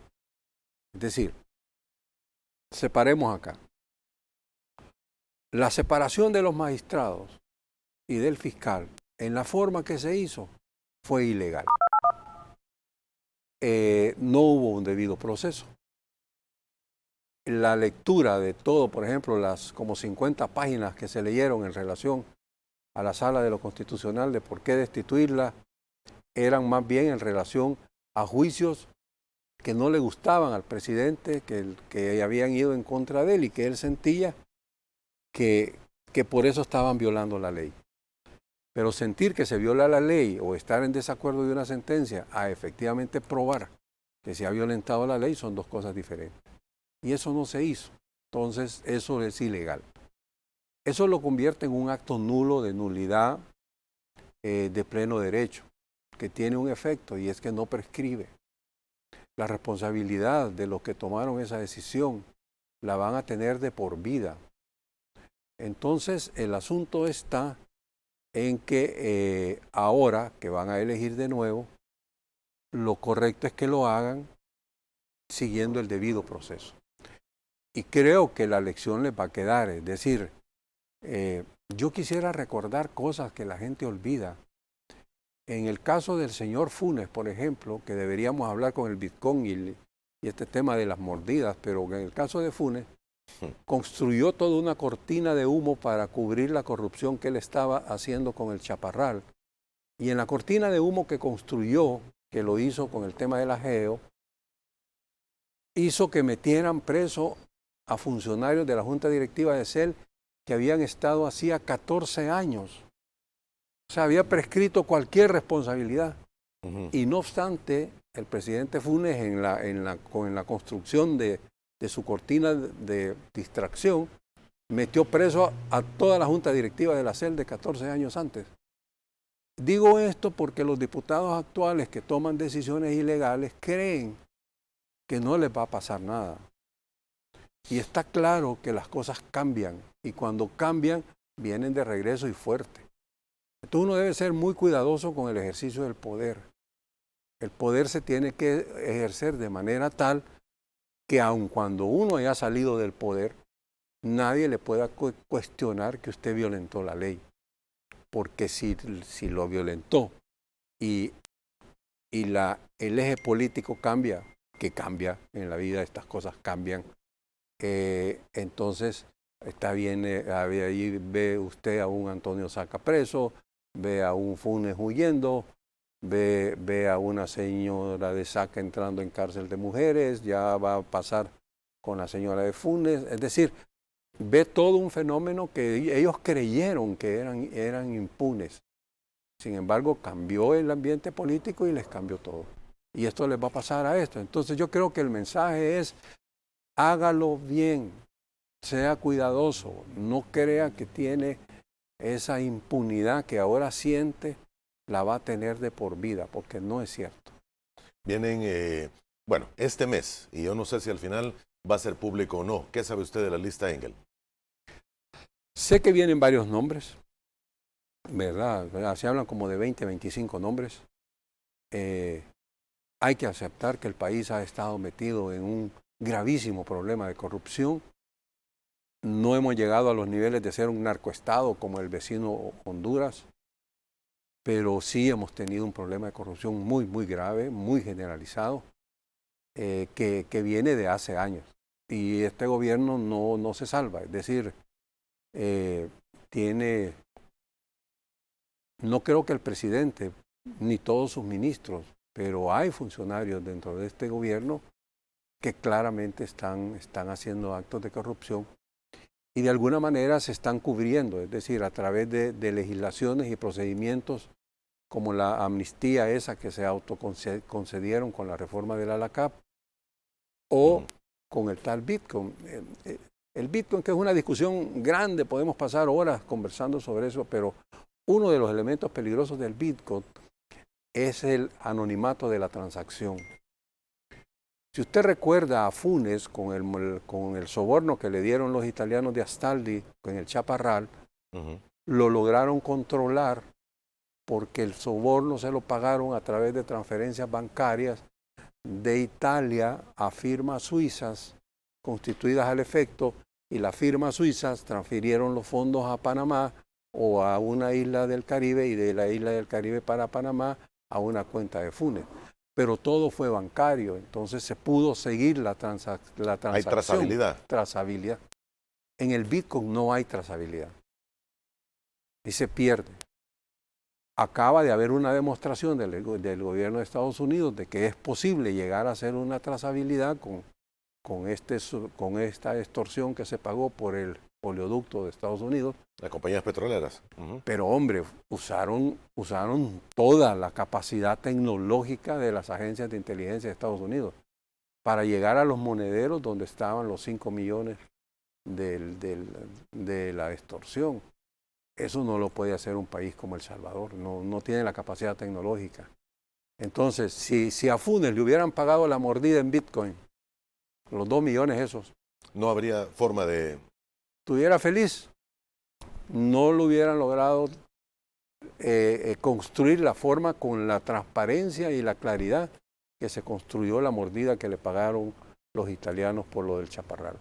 Es decir, separemos acá. La separación de los magistrados y del fiscal en la forma que se hizo fue ilegal. No hubo un debido proceso. La lectura de todo, por ejemplo, las como 50 páginas que se leyeron en relación a la Sala de lo Constitucional de por qué destituirla, eran más bien en relación a juicios que no le gustaban al presidente, que habían ido en contra de él y que él sentía que por eso estaban violando la ley. Pero sentir que se viola la ley o estar en desacuerdo de una sentencia a efectivamente probar que se ha violentado la ley son dos cosas diferentes. Y eso no se hizo. Entonces, eso es ilegal. Eso lo convierte en un acto nulo de nulidad de pleno derecho, que tiene un efecto y es que no prescribe. La responsabilidad de los que tomaron esa decisión la van a tener de por vida. Entonces, el asunto está en que ahora que van a elegir de nuevo, lo correcto es que lo hagan siguiendo el debido proceso. Y creo que la lección les va a quedar, es decir, yo quisiera recordar cosas que la gente olvida. En el caso del señor Funes, por ejemplo, que deberíamos hablar con el Bitcoin y este tema de las mordidas, pero en el caso de Funes, construyó toda una cortina de humo para cubrir la corrupción que él estaba haciendo con el Chaparral. Y en la cortina de humo que construyó, que lo hizo con el tema del ajeo, hizo que metieran preso a funcionarios de la Junta Directiva de CEL que habían estado hacía 14 años. O sea, había prescrito cualquier responsabilidad. Y no obstante, el presidente Funes con la construcción de su cortina de distracción, metió preso a toda la junta directiva de la CEL de 14 años antes. Digo esto porque los diputados actuales que toman decisiones ilegales creen que no les va a pasar nada. Y está claro que las cosas cambian, y cuando cambian, vienen de regreso y fuerte. Entonces uno debe ser muy cuidadoso con el ejercicio del poder. El poder se tiene que ejercer de manera tal que aun cuando uno haya salido del poder, nadie le pueda cuestionar que usted violentó la ley. Porque si lo violentó y el eje político cambia, que cambia en la vida, estas cosas cambian, entonces está bien, ahí ve usted a un Antonio Saca preso, ve a un Funes huyendo, ve a una señora de Saca entrando en cárcel de mujeres, ya va a pasar con la señora de Funes, es decir, ve todo un fenómeno que ellos creyeron que eran impunes. Sin embargo, cambió el ambiente político y les cambió todo. Y esto les va a pasar a esto. Entonces yo creo que el mensaje es, hágalo bien, sea cuidadoso, no crea que tiene esa impunidad que ahora siente, la va a tener de por vida, porque no es cierto. Vienen, bueno, este mes, y yo no sé si al final va a ser público o no. ¿Qué sabe usted de la lista Engel? Sé que vienen varios nombres, ¿verdad? Se hablan como de 20, 25 nombres. Hay que aceptar que el país ha estado metido en un gravísimo problema de corrupción. No hemos llegado a los niveles de ser un narcoestado como el vecino Honduras, pero sí hemos tenido un problema de corrupción muy, muy grave, muy generalizado, que viene de hace años. Y este gobierno no se salva, es decir, no creo que el presidente ni todos sus ministros, pero hay funcionarios dentro de este gobierno que claramente están haciendo actos de corrupción y de alguna manera se están cubriendo, es decir, a través de legislaciones y procedimientos como la amnistía esa que se autoconcedieron con la reforma de la ALACAP o con el tal Bitcoin. El Bitcoin, que es una discusión grande, podemos pasar horas conversando sobre eso, pero uno de los elementos peligrosos del Bitcoin es el anonimato de la transacción. Si usted recuerda a Funes con el soborno que le dieron los italianos de Astaldi en el Chaparral, lo lograron controlar porque el soborno se lo pagaron a través de transferencias bancarias de Italia a firmas suizas constituidas al efecto, y las firmas suizas transfirieron los fondos a Panamá o a una isla del Caribe, y de la isla del Caribe para Panamá a una cuenta de Funes. Pero todo fue bancario, entonces se pudo seguir la transacción. Hay trazabilidad. Trazabilidad. En el Bitcoin no hay trazabilidad y se pierde. Acaba de haber una demostración del gobierno de Estados Unidos de que es posible llegar a hacer una trazabilidad con esta extorsión que se pagó por el oleoducto de Estados Unidos. Las compañías petroleras. Pero hombre, usaron toda la capacidad tecnológica de las agencias de inteligencia de Estados Unidos para llegar a los monederos donde estaban los 5 millones de la extorsión. Eso no lo puede hacer un país como El Salvador, no tiene la capacidad tecnológica. Entonces, si a Funes le hubieran pagado la mordida en Bitcoin, los 2 millones esos, no habría forma de... Estuviera feliz. No lo hubieran logrado construir la forma con la transparencia y la claridad que se construyó la mordida que le pagaron los italianos por lo del Chaparral.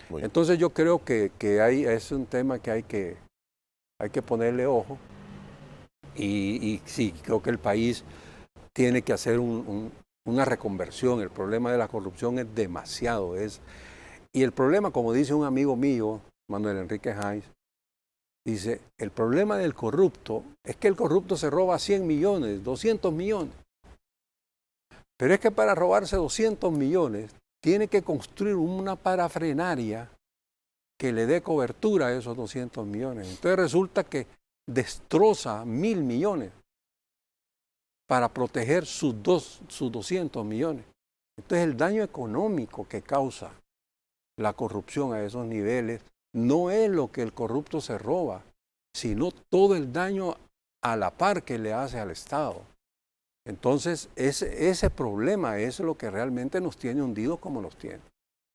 Entonces yo creo que es un tema que hay que ponerle ojo y sí, creo que el país tiene que hacer una reconversión. El problema de la corrupción es demasiado. Y el problema, como dice un amigo mío, Manuel Enrique Hines, dice, el problema del corrupto es que el corrupto se roba 100 millones, 200 millones. Pero es que para robarse 200 millones tiene que construir una parafrenaria que le dé cobertura a esos 200 millones. Entonces resulta que destroza 1.000 millones para proteger sus 200 millones. Entonces el daño económico que causa la corrupción a esos niveles no es lo que el corrupto se roba, sino todo el daño a la par que le hace al Estado. Entonces ese problema es lo que realmente nos tiene hundidos como nos tiene.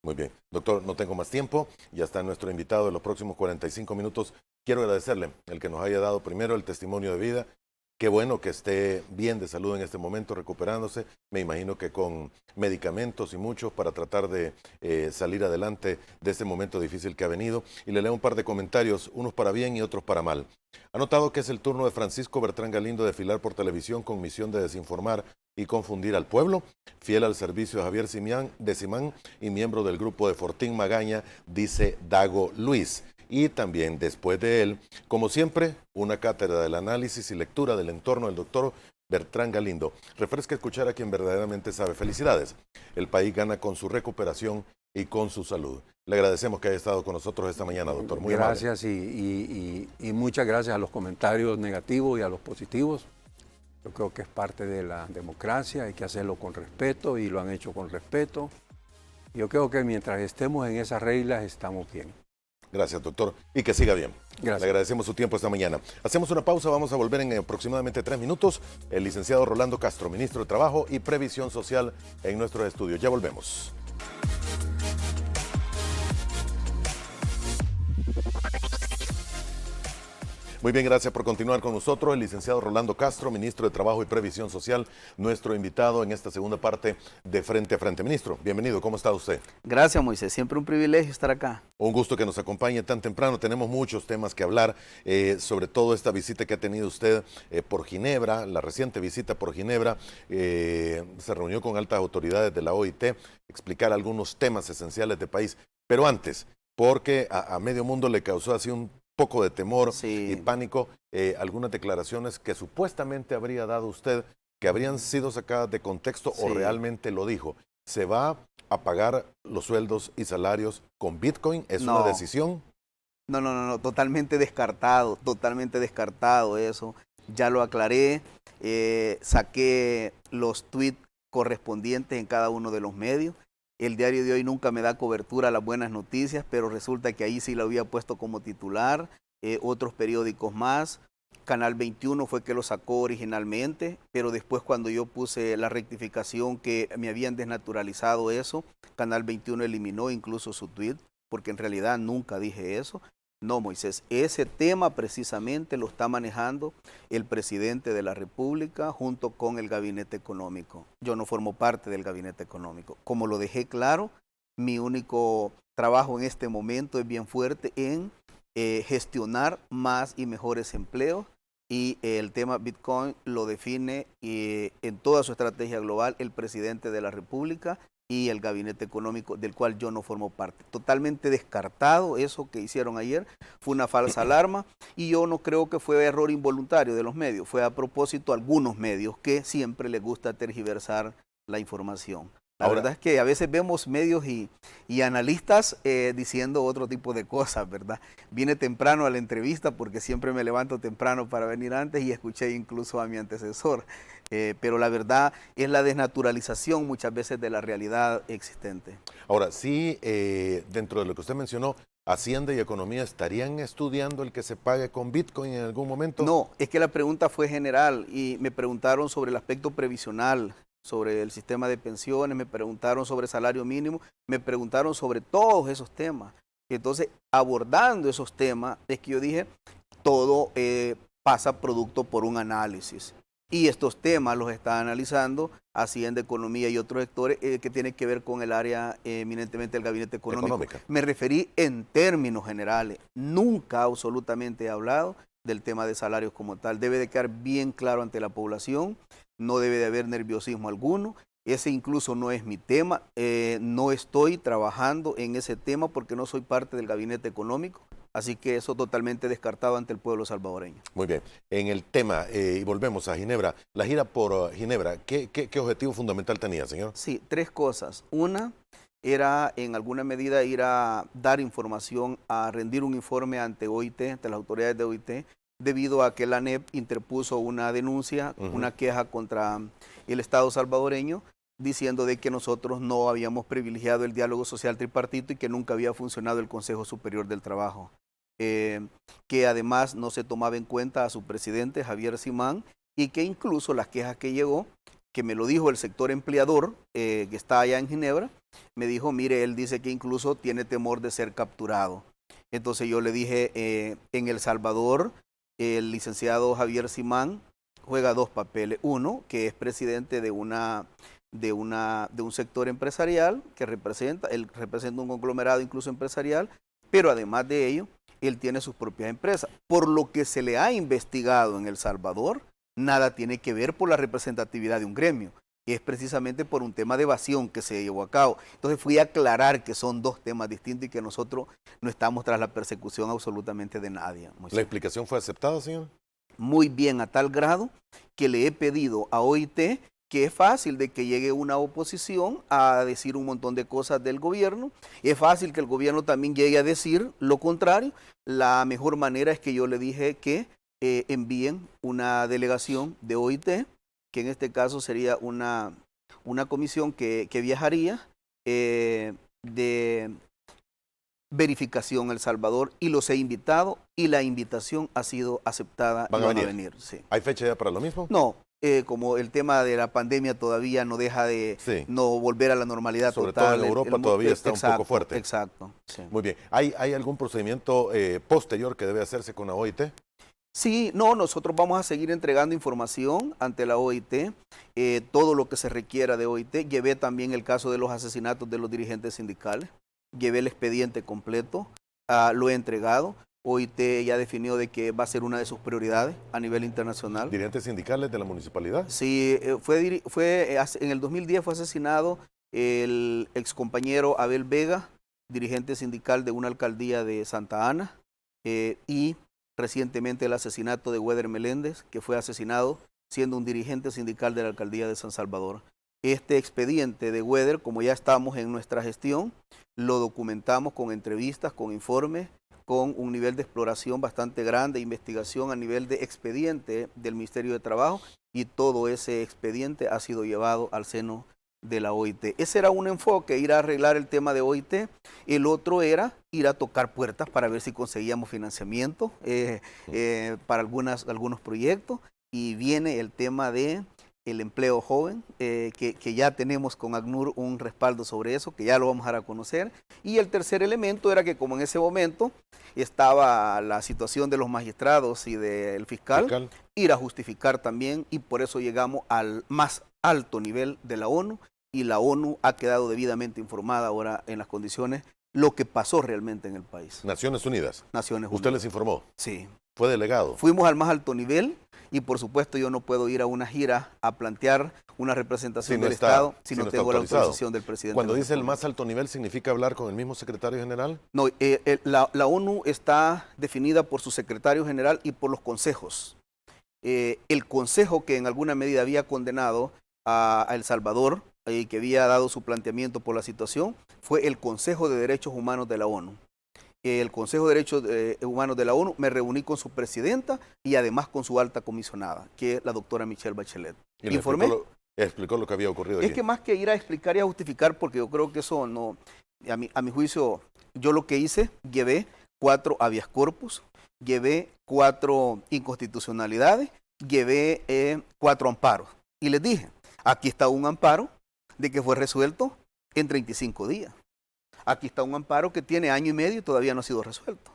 Muy bien. Doctor, no tengo más tiempo. Ya está nuestro invitado de los próximos 45 minutos. Quiero agradecerle el que nos haya dado primero el testimonio de vida. Qué bueno que esté bien de salud en este momento, recuperándose. Me imagino que con medicamentos y muchos para tratar de salir adelante de este momento difícil que ha venido. Y le leo un par de comentarios, unos para bien y otros para mal. Ha notado que es el turno de Francisco Bertrán Galindo de desfilar por televisión con misión de desinformar y confundir al pueblo. Fiel al servicio de Javier Simán y miembro del grupo de Fortín Magaña, dice Dago Luis. Y también después de él, como siempre, una cátedra del análisis y lectura del entorno del doctor Bertrán Galindo. Refresca escuchar a quien verdaderamente sabe. Felicidades. El país gana con su recuperación y con su salud. Le agradecemos que haya estado con nosotros esta mañana, doctor. Muy gracias y muchas gracias a los comentarios negativos y a los positivos. Yo creo que es parte de la democracia, hay que hacerlo con respeto y lo han hecho con respeto. Yo creo que mientras estemos en esas reglas estamos bien. Gracias, doctor, y que siga bien. Gracias. Le agradecemos su tiempo esta mañana. Hacemos una pausa, vamos a volver en aproximadamente 3 minutos. El licenciado Rolando Castro, ministro de Trabajo y Previsión Social en nuestros estudios. Ya volvemos. Muy bien, gracias por continuar con nosotros. El licenciado Rolando Castro, ministro de Trabajo y Previsión Social, nuestro invitado en esta segunda parte de Frente a Frente. Ministro, bienvenido, ¿cómo está usted? Gracias, Moisés, siempre un privilegio estar acá. Un gusto que nos acompañe tan temprano. Tenemos muchos temas que hablar, sobre todo esta visita que ha tenido usted por Ginebra, la reciente visita por Ginebra. Se reunió con altas autoridades de la OIT, explicar algunos temas esenciales del país. Pero antes, porque a medio mundo le causó así un poco de temor y pánico, algunas declaraciones que supuestamente habría dado usted, que habrían sido sacadas de contexto o realmente lo dijo. ¿Se va a pagar los sueldos y salarios con Bitcoin? ¿Es una decisión? No, totalmente descartado eso. Ya lo aclaré, saqué los tweets correspondientes en cada uno de los medios. El diario de hoy nunca me da cobertura a las buenas noticias, pero resulta que ahí sí lo había puesto como titular. Otros periódicos más. Canal 21 fue que lo sacó originalmente, pero después cuando yo puse la rectificación que me habían desnaturalizado eso, Canal 21 eliminó incluso su tweet, porque en realidad nunca dije eso. No, Moisés, ese tema precisamente lo está manejando el presidente de la República junto con el Gabinete Económico. Yo no formo parte del Gabinete Económico. Como lo dejé claro, mi único trabajo en este momento es bien fuerte en gestionar más y mejores empleos, y el tema Bitcoin lo define en toda su estrategia global el presidente de la República y el Gabinete Económico, del cual yo no formo parte. Totalmente descartado eso que hicieron ayer, fue una falsa alarma, y yo no creo que fue error involuntario de los medios, fue a propósito algunos medios que siempre les gusta tergiversar la información. La verdad es que a veces vemos medios y analistas diciendo otro tipo de cosas, ¿verdad? Vine temprano a la entrevista porque siempre me levanto temprano para venir antes y escuché incluso a mi antecesor. Pero la verdad es la desnaturalización muchas veces de la realidad existente. Ahora, sí, dentro de lo que usted mencionó, Hacienda y Economía, ¿estarían estudiando el que se pague con Bitcoin en algún momento? No, es que la pregunta fue general y me preguntaron sobre el aspecto previsional, sobre el sistema de pensiones, me preguntaron sobre salario mínimo, me preguntaron sobre todos esos temas. Entonces, abordando esos temas, es que yo dije, todo pasa producto por un análisis. Y estos temas los está analizando Hacienda, Economía y otros sectores que tienen que ver con el área eminentemente del Gabinete Económico. Me referí en términos generales. Nunca absolutamente he hablado del tema de salarios como tal. Debe de quedar bien claro ante la población. No debe de haber nerviosismo alguno. Ese incluso no es mi tema. No estoy trabajando en ese tema porque no soy parte del Gabinete Económico. Así que eso totalmente descartado ante el pueblo salvadoreño. Muy bien. En el tema, y volvemos a Ginebra, la gira por Ginebra, ¿qué objetivo fundamental tenía, señor? Sí, 3 cosas. Una, era en alguna medida ir a dar información, a rendir un informe ante OIT, ante las autoridades de OIT, debido a que la ANEP interpuso una denuncia, una queja contra el Estado salvadoreño, diciendo de que nosotros no habíamos privilegiado el diálogo social tripartito y que nunca había funcionado el Consejo Superior del Trabajo. Que además no se tomaba en cuenta a su presidente, Javier Simán, y que incluso las quejas que llegó, que me lo dijo el sector empleador, que está allá en Ginebra, me dijo, mire, él dice que incluso tiene temor de ser capturado. Entonces yo le dije, en El Salvador, el licenciado Javier Simán juega dos papeles. Uno, que es presidente de un sector empresarial que él representa un conglomerado incluso empresarial, pero además de ello, él tiene sus propias empresas. Por lo que se le ha investigado en El Salvador, nada tiene que ver por la representatividad de un gremio. Es precisamente por un tema de evasión que se llevó a cabo. Entonces fui a aclarar que son dos temas distintos y que nosotros no estamos tras la persecución absolutamente de nadie. Moisés. ¿La explicación fue aceptada, señor? Muy bien, a tal grado que le he pedido a OIT que es fácil de que llegue una oposición a decir un montón de cosas del gobierno. Es fácil que el gobierno también llegue a decir lo contrario. La mejor manera es que yo le dije que envíen una delegación de OIT, que en este caso sería una comisión que viajaría de verificación a El Salvador, y los he invitado y la invitación ha sido aceptada. ¿Van a venir? Sí. ¿Hay fecha ya para lo mismo? No, como el tema de la pandemia todavía no deja de no volver a la normalidad sobre total. Sobre todo en Europa todavía está un poco fuerte. Exacto. Sí. Muy bien. ¿Hay algún procedimiento posterior que debe hacerse con la OIT? Sí, no, nosotros vamos a seguir entregando información ante la OIT, todo lo que se requiera de OIT. Llevé también el caso de los asesinatos de los dirigentes sindicales, llevé el expediente completo, lo he entregado. OIT ya definió de que va a ser una de sus prioridades a nivel internacional. ¿Dirigentes sindicales de la municipalidad? Sí, en el 2010 fue asesinado el excompañero Abel Vega, dirigente sindical de una alcaldía de Santa Ana, y recientemente el asesinato de Weder Meléndez, que fue asesinado siendo un dirigente sindical de la alcaldía de San Salvador. Este expediente de Weder, como ya estamos en nuestra gestión, lo documentamos con entrevistas, con informes, con un nivel de exploración bastante grande, investigación a nivel de expediente del Ministerio de Trabajo, y todo ese expediente ha sido llevado al seno de la OIT. Ese era un enfoque, ir a arreglar el tema de OIT. El otro era ir a tocar puertas para ver si conseguíamos financiamiento para algunos proyectos, y viene el tema de el empleo joven, que ya tenemos con ACNUR un respaldo sobre eso, que ya lo vamos a dar a conocer. Y el tercer elemento era que, como en ese momento estaba la situación de los magistrados y del fiscal, ir a justificar también, y por eso llegamos al más alto nivel de la ONU, y la ONU ha quedado debidamente informada ahora en las condiciones lo que pasó realmente en el país. Naciones Unidas. Naciones Unidas. ¿Usted les informó? Sí. ¿Fue delegado? Fuimos al más alto nivel, y por supuesto yo no puedo ir a una gira a plantear una representación del Estado si no tengo la autorización del presidente. Cuando dice el más alto nivel, ¿significa hablar con el mismo secretario general? No, la ONU está definida por su secretario general y por los consejos. El consejo que en alguna medida había condenado a El Salvador y que había dado su planteamiento por la situación fue el Consejo de Derechos Humanos de la ONU. El Consejo de Derechos Humanos de la ONU, me reuní con su presidenta y además con su alta comisionada, que es la doctora Michelle Bachelet. ¿Y informé? Explicó lo que había ocurrido allí. Es que más que ir a explicar y a justificar, porque yo creo que eso no, a mi juicio, yo lo que hice, llevé 4 habeas corpus, llevé 4 inconstitucionalidades, llevé 4 amparos. Y les dije, aquí está un amparo de que fue resuelto en 35 días. Aquí está un amparo que tiene año y medio y todavía no ha sido resuelto.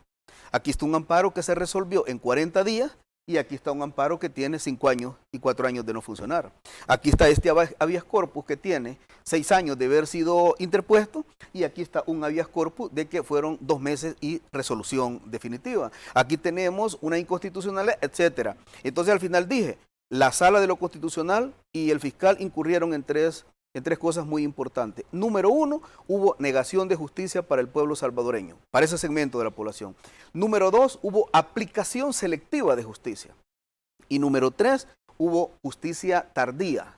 Aquí está un amparo que se resolvió en 40 días y aquí está un amparo que tiene 5 años y 4 años de no funcionar. Aquí está este habeas corpus que tiene 6 años de haber sido interpuesto y aquí está un habeas corpus de que fueron 2 meses y resolución definitiva. Aquí tenemos una inconstitucionalidad, etcétera. Entonces al final dije, la Sala de lo Constitucional y el fiscal incurrieron en tres cosas muy importantes. Número 1, hubo negación de justicia para el pueblo salvadoreño, para ese segmento de la población. Número 2, hubo aplicación selectiva de justicia. Y número 3, hubo justicia tardía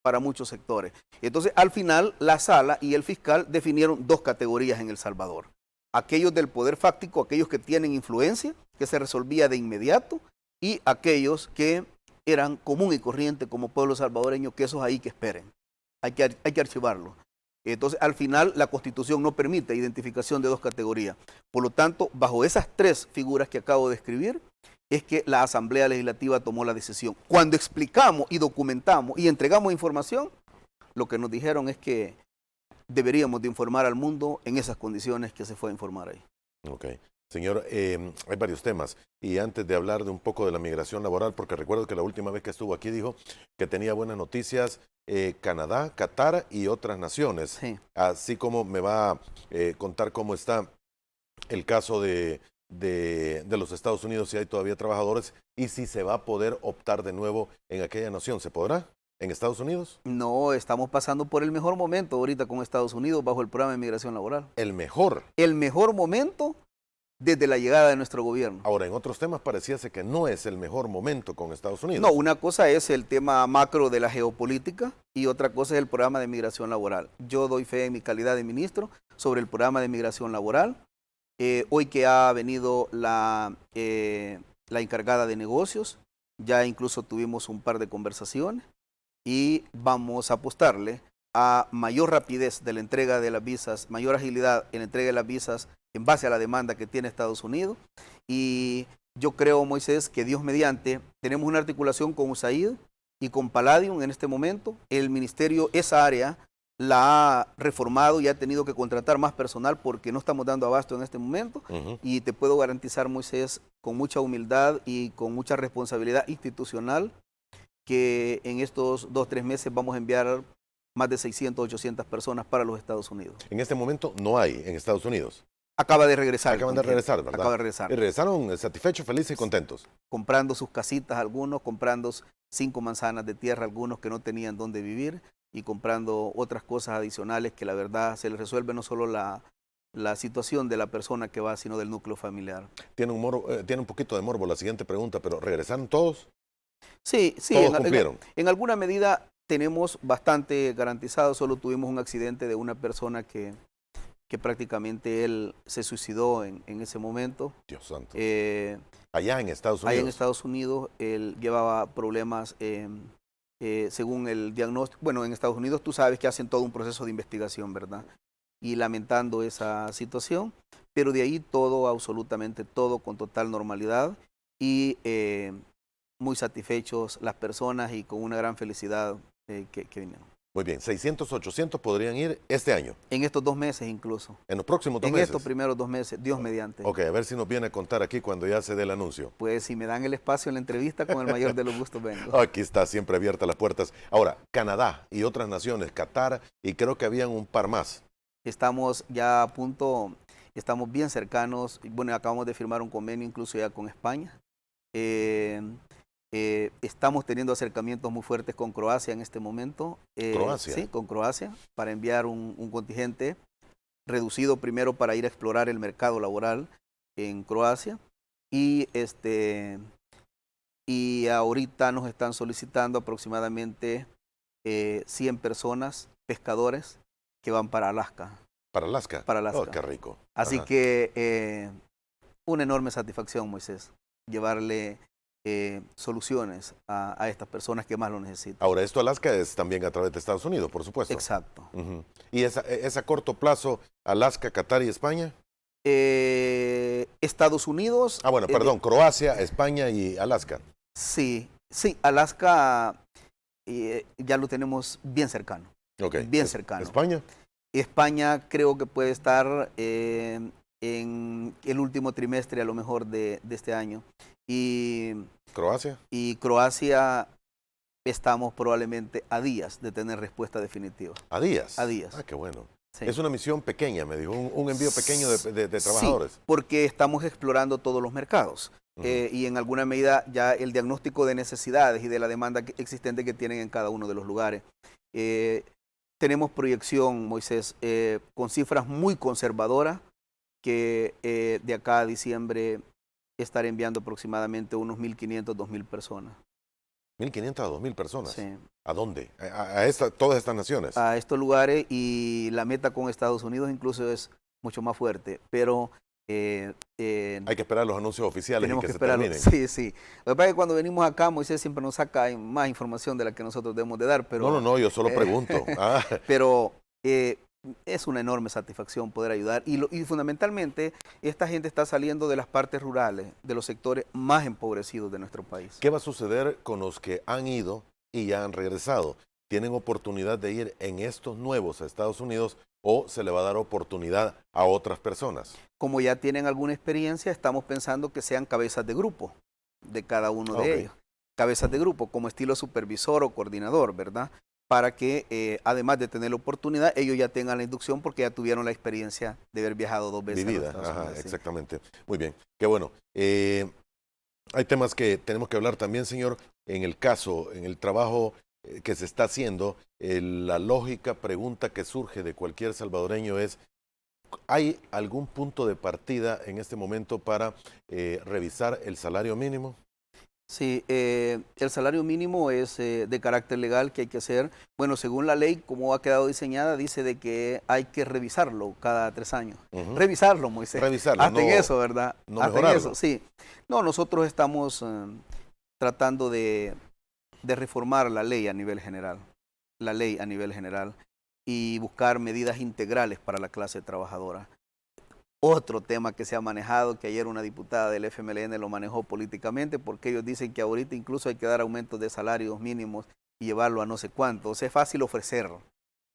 para muchos sectores. Entonces, al final, la sala y el fiscal definieron dos categorías en El Salvador. Aquellos del poder fáctico, aquellos que tienen influencia, que se resolvía de inmediato, y aquellos que eran común y corriente como pueblo salvadoreño, que esos ahí que esperen. Hay que archivarlo. Entonces, al final, la Constitución no permite identificación de dos categorías. Por lo tanto, bajo esas tres figuras que acabo de escribir, es que la Asamblea Legislativa tomó la decisión. Cuando explicamos y documentamos y entregamos información, lo que nos dijeron es que deberíamos de informar al mundo en esas condiciones que se fue a informar ahí. Ok. Señor, hay varios temas. Y antes de hablar de un poco de la migración laboral, porque recuerdo que la última vez que estuvo aquí dijo que tenía buenas noticias Canadá, Qatar y otras naciones. Sí. Así como me va a contar cómo está el caso de los Estados Unidos, si hay todavía trabajadores, y si se va a poder optar de nuevo en aquella nación. ¿Se podrá en Estados Unidos? No, estamos pasando por el mejor momento ahorita con Estados Unidos bajo el programa de migración laboral. El mejor. El mejor momento desde la llegada de nuestro gobierno. Ahora, en otros temas pareciese que no es el mejor momento con Estados Unidos. No, una cosa es el tema macro de la geopolítica y otra cosa es el programa de migración laboral. Yo doy fe en mi calidad de ministro sobre el programa de migración laboral. Hoy que ha venido la encargada de negocios, ya incluso tuvimos un par de conversaciones y vamos a apostarle a mayor rapidez de la entrega de las visas, mayor agilidad en la entrega de las visas en base a la demanda que tiene Estados Unidos. Y yo creo, Moisés, que Dios mediante, tenemos una articulación con USAID y con Palladium en este momento. El ministerio, esa área, la ha reformado y ha tenido que contratar más personal porque no estamos dando abasto en este momento. Y te puedo garantizar, Moisés, con mucha humildad y con mucha responsabilidad institucional, que en estos 2-3 meses vamos a enviar más de 600, 800 personas para los Estados Unidos. En este momento no hay en Estados Unidos. Acaba de regresar. Acaban de regresar, ¿verdad? Acaba de regresar. Y regresaron satisfechos, felices y contentos. Comprando sus casitas algunos, comprando 5 manzanas de tierra algunos que no tenían dónde vivir y comprando otras cosas adicionales que la verdad se les resuelve no solo la situación de la persona que va, sino del núcleo familiar. Tiene un poquito de morbo la siguiente pregunta, pero ¿regresaron todos? Sí, sí. ¿Todos cumplieron? En alguna medida tenemos bastante garantizado. Solo tuvimos un accidente de una persona que prácticamente él se suicidó en ese momento. Dios santo. Allá en Estados Unidos. Allá en Estados Unidos, él llevaba problemas según el diagnóstico. Bueno, en Estados Unidos tú sabes que hacen todo un proceso de investigación, ¿verdad? Y lamentando esa situación, pero de ahí todo, absolutamente todo, con total normalidad y muy satisfechos las personas y con una gran felicidad que vinieron. Muy bien, 600, 800 podrían ir este año. En estos 2 meses incluso. En los próximos 2 meses. En estos primeros 2 meses, Dios mediante. Ok, a ver si nos viene a contar aquí cuando ya se dé el anuncio. Pues si me dan el espacio en la entrevista, con el mayor de los gustos vengo. Aquí está, siempre abiertas las puertas. Ahora, Canadá y otras naciones, Qatar, y creo que habían un par más. Estamos ya a punto, estamos bien cercanos. Bueno, acabamos de firmar un convenio incluso ya con España. Estamos teniendo acercamientos muy fuertes con Croacia en este momento. ¿Croacia? Sí, con Croacia, para enviar un contingente reducido primero para ir a explorar el mercado laboral en Croacia. Y ahorita nos están solicitando aproximadamente 100 personas, pescadores, que van para Alaska. ¿Para Alaska? Para Alaska. Oh, qué rico. Así que una enorme satisfacción, Moisés, llevarle soluciones a estas personas que más lo necesitan. Ahora, esto Alaska es también a través de Estados Unidos, por supuesto. Exacto. ¿Y es a corto plazo Alaska, Qatar y España? Estados Unidos. Bueno, perdón, Croacia, España y Alaska. Sí, Alaska ya lo tenemos bien cercano. Okay. Bien cercano. ¿España? España creo que puede estar en el último trimestre a lo mejor de este año. Y ¿Croacia? Y Croacia estamos probablemente a días de tener respuesta definitiva. ¿A días? A días. Ah, qué bueno. Sí. Es una misión pequeña, me dijo, un envío pequeño de trabajadores. Sí, porque estamos explorando todos los mercados. Y en alguna medida ya el diagnóstico de necesidades y de la demanda existente que tienen en cada uno de los lugares. Tenemos proyección, Moisés, con cifras muy conservadoras, que de acá a diciembre estaré enviando aproximadamente unos 1.500, 2.000 personas. 1.500 a 2.000 personas. Sí. ¿A dónde? Todas estas naciones. A estos lugares, y la meta con Estados Unidos incluso es mucho más fuerte, pero Hay que esperar los anuncios oficiales y tenemos que que se esperarlo. terminen. Sí, sí. Lo que pasa es que cuando venimos acá, Moisés siempre nos saca más información de la que nosotros debemos de dar, pero No, yo solo pregunto. pero es una enorme satisfacción poder ayudar y fundamentalmente esta gente está saliendo de las partes rurales, de los sectores más empobrecidos de nuestro país. ¿Qué va a suceder con los que han ido y ya han regresado? ¿Tienen oportunidad de ir en estos nuevos a Estados Unidos o se le va a dar oportunidad a otras personas? Como ya tienen alguna experiencia, estamos pensando que sean cabezas de grupo de cada uno de ellos. Cabezas de grupo como estilo supervisor o coordinador, ¿verdad? Para que además de tener la oportunidad, ellos ya tengan la inducción porque ya tuvieron la experiencia de haber viajado 2 veces. Vivida, a los Estados Unidos, sí. exactamente. Muy bien, qué bueno. Hay temas que tenemos que hablar también, señor, en el trabajo que se está haciendo. La lógica pregunta que surge de cualquier salvadoreño es, ¿hay algún punto de partida en este momento para revisar el salario mínimo? Sí, el salario mínimo es de carácter legal que hay que hacer. Bueno, según la ley, como ha quedado diseñada, dice de que hay que revisarlo cada 3 años. Revisarlo, Moisés. Revisarlo, hasta en eso, ¿verdad? No hasta mejorarlo. en eso, sí. No, nosotros estamos tratando de reformar la ley a nivel general. La ley a nivel general. Y buscar medidas integrales para la clase trabajadora. Otro tema que se ha manejado, que ayer una diputada del FMLN lo manejó políticamente, porque ellos dicen que ahorita incluso hay que dar aumentos de salarios mínimos y llevarlo a no sé cuánto. O sea, es fácil ofrecer,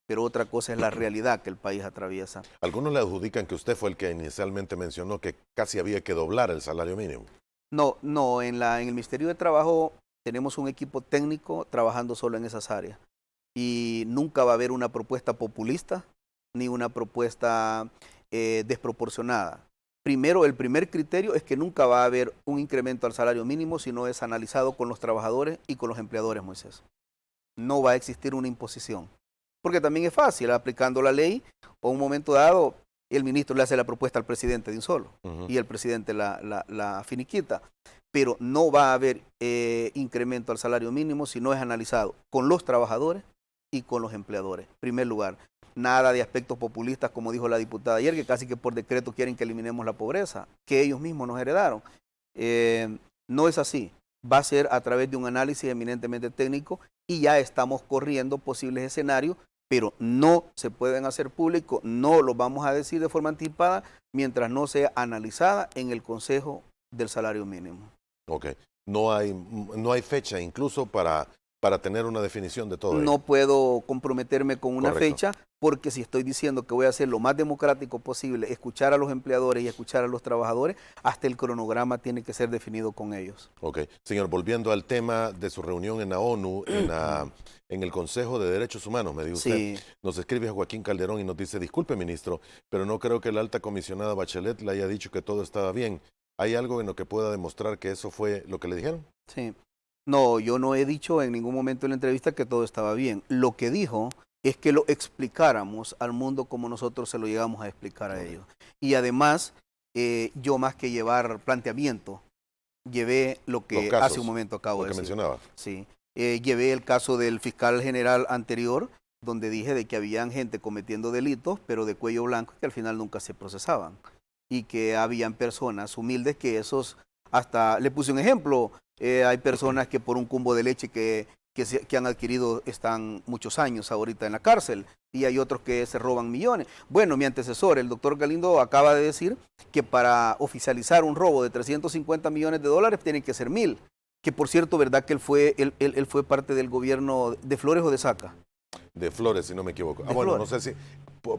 pero otra cosa es la realidad que el país atraviesa. Algunos le adjudican que usted fue el que inicialmente mencionó que casi había que doblar el salario mínimo. No, en el Ministerio de Trabajo tenemos un equipo técnico trabajando solo en esas áreas. Y nunca va a haber una propuesta populista ni una propuesta desproporcionada. Primero, el primer criterio es que nunca va a haber un incremento al salario mínimo si no es analizado con los trabajadores y con los empleadores, Moisés. No va a existir una imposición. Porque también es fácil, aplicando la ley, o en un momento dado, el ministro le hace la propuesta al presidente de un solo, y el presidente la finiquita. Pero no va a haber incremento al salario mínimo si no es analizado con los trabajadores y con los empleadores. En primer lugar, nada de aspectos populistas, como dijo la diputada ayer, que casi que por decreto quieren que eliminemos la pobreza, que ellos mismos nos heredaron. No es así. Va a ser a través de un análisis eminentemente técnico y ya estamos corriendo posibles escenarios, pero no se pueden hacer públicos, no los vamos a decir de forma anticipada mientras no sea analizada en el Consejo del Salario Mínimo. Ok. No hay fecha incluso para tener una definición de todo ello. No puedo comprometerme con una Correcto. fecha, porque si estoy diciendo que voy a hacer lo más democrático posible, escuchar a los empleadores y escuchar a los trabajadores, hasta el cronograma tiene que ser definido con ellos. Ok. Señor, volviendo al tema de su reunión en la ONU, en el Consejo de Derechos Humanos, me dice usted, Sí. nos escribe Joaquín Calderón y nos dice, disculpe, ministro, pero no creo que la alta comisionada Bachelet le haya dicho que todo estaba bien. ¿Hay algo en lo que pueda demostrar que eso fue lo que le dijeron? Sí. No, yo no he dicho en ningún momento en la entrevista que todo estaba bien. Lo que dijo es que lo explicáramos al mundo como nosotros se lo llegamos a explicar a ellos. Y además, yo más que llevar planteamiento, llevé lo que hace un momento acabo de decir. Mencionaba. Sí. Llevé el caso del fiscal general anterior, donde dije de que habían gente cometiendo delitos, pero de cuello blanco, que al final nunca se procesaban. Y que habían personas humildes que esos, hasta le puse un ejemplo, hay personas que por un cumbo de leche que han adquirido están muchos años ahorita en la cárcel, y hay otros que se roban millones. Bueno, mi antecesor, el doctor Galindo, acaba de decir que para oficializar un robo de 350 millones de dólares tienen que ser 1,000. Que por cierto, ¿verdad que él fue parte del gobierno de Flores o de Saca? De Flores, si no me equivoco. Bueno, Flores. no sé si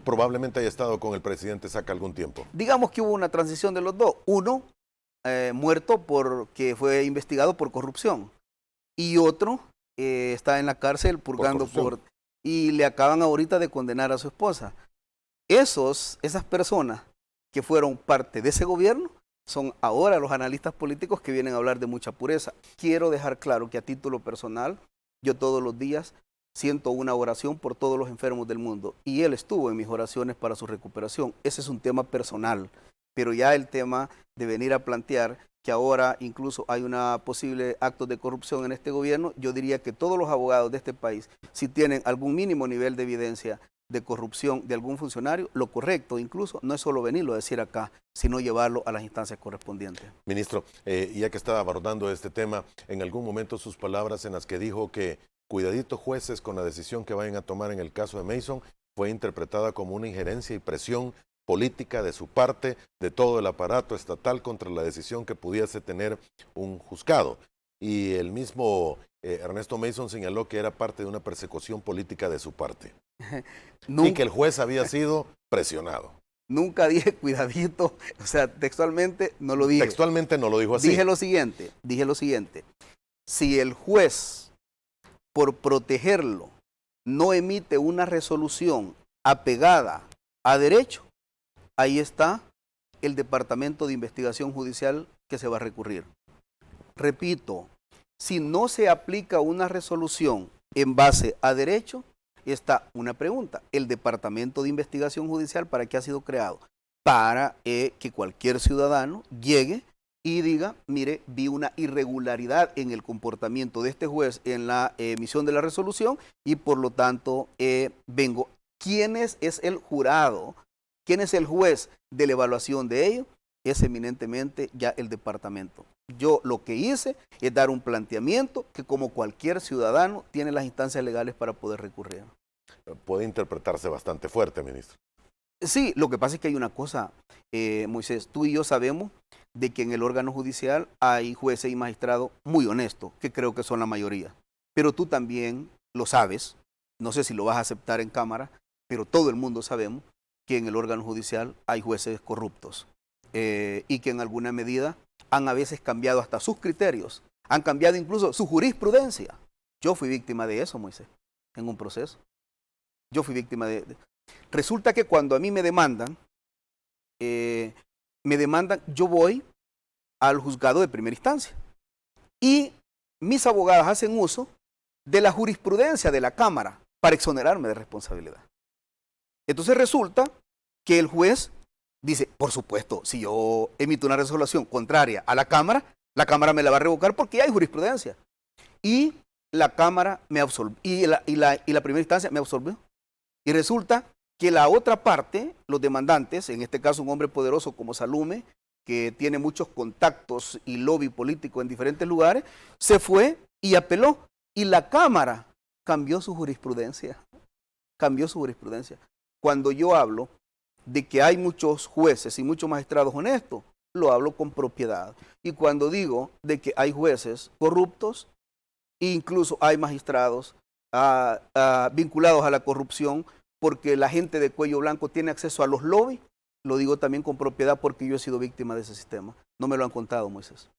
probablemente haya estado con el presidente Saca algún tiempo. Digamos que hubo una transición de los dos. Uno muerto porque fue investigado por corrupción, y otro está en la cárcel purgando y le acaban ahorita de condenar a su esposa. Esas personas que fueron parte de ese gobierno son ahora los analistas políticos que vienen a hablar de mucha pureza. Quiero dejar claro que a título personal, yo todos los días siento una oración por todos los enfermos del mundo, y él estuvo en mis oraciones para su recuperación. Ese es un tema personal, pero ya el tema de venir a plantear que ahora incluso hay una posible actos de corrupción en este gobierno, yo diría que todos los abogados de este país, si tienen algún mínimo nivel de evidencia de corrupción de algún funcionario, lo correcto incluso no es solo venirlo a decir acá, sino llevarlo a las instancias correspondientes. Ministro, ya que estaba abordando este tema, en algún momento sus palabras en las que dijo que cuidadito jueces con la decisión que vayan a tomar en el caso de Mason, fue interpretada como una injerencia y presión política de su parte, de todo el aparato estatal contra la decisión que pudiese tener un juzgado. Y el mismo Ernesto Mason señaló que era parte de una persecución política de su parte. Y que el juez había sido presionado. Nunca dije cuidadito, o sea, textualmente no lo dije. Textualmente no lo dijo así. Dije lo siguiente, si el juez, por protegerlo, no emite una resolución apegada a derecho, ahí está el Departamento de Investigación Judicial que se va a recurrir. Repito, si no se aplica una resolución en base a derecho, está una pregunta. ¿El Departamento de Investigación Judicial para qué ha sido creado? Para que cualquier ciudadano llegue y diga, mire, vi una irregularidad en el comportamiento de este juez en la emisión de la resolución y por lo tanto vengo. ¿Quién es el jurado? ¿Quién es el juez de la evaluación de ello? Es eminentemente ya el departamento. Yo lo que hice es dar un planteamiento que como cualquier ciudadano tiene las instancias legales para poder recurrir. Puede interpretarse bastante fuerte, ministro. Sí, lo que pasa es que hay una cosa, Moisés, tú y yo sabemos de que en el órgano judicial hay jueces y magistrados muy honestos, que creo que son la mayoría. Pero tú también lo sabes, no sé si lo vas a aceptar en cámara, pero todo el mundo sabemos que en el órgano judicial hay jueces corruptos y que en alguna medida han a veces cambiado hasta sus criterios, han cambiado incluso su jurisprudencia. Yo fui víctima de eso, Moisés, en un proceso. Yo fui víctima Resulta que cuando a mí me demandan, yo voy al juzgado de primera instancia y mis abogadas hacen uso de la jurisprudencia de la Cámara para exonerarme de responsabilidad. Entonces resulta que el juez dice, por supuesto, si yo emito una resolución contraria a la Cámara me la va a revocar porque ya hay jurisprudencia. Y la Cámara me absolvió, y la primera instancia me absolvió. Y resulta que la otra parte, los demandantes, en este caso un hombre poderoso como Salume, que tiene muchos contactos y lobby político en diferentes lugares, se fue y apeló. Y la Cámara cambió su jurisprudencia. Cuando yo hablo de que hay muchos jueces y muchos magistrados honestos, lo hablo con propiedad. Y cuando digo de que hay jueces corruptos, incluso hay magistrados vinculados a la corrupción, porque la gente de cuello blanco tiene acceso a los lobbies, lo digo también con propiedad porque yo he sido víctima de ese sistema. No me lo han contado, Moisés.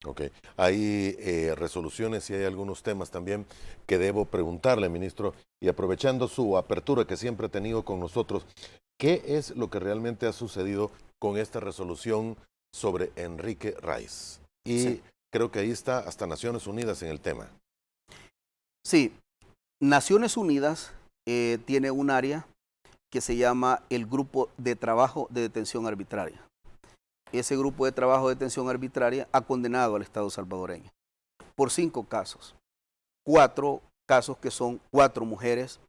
Ok. Hay resoluciones y hay algunos temas también que debo preguntarle, ministro, y aprovechando su apertura que siempre ha tenido con nosotros, ¿qué es lo que realmente ha sucedido con esta resolución sobre Enrique Rice? Y sí, creo que ahí está hasta Naciones Unidas en el tema. Sí, Naciones Unidas tiene un área que se llama el Grupo de Trabajo de Detención Arbitraria. Ese grupo de trabajo de detención arbitraria ha condenado al Estado salvadoreño por 5 casos. 4 casos que son 4 mujeres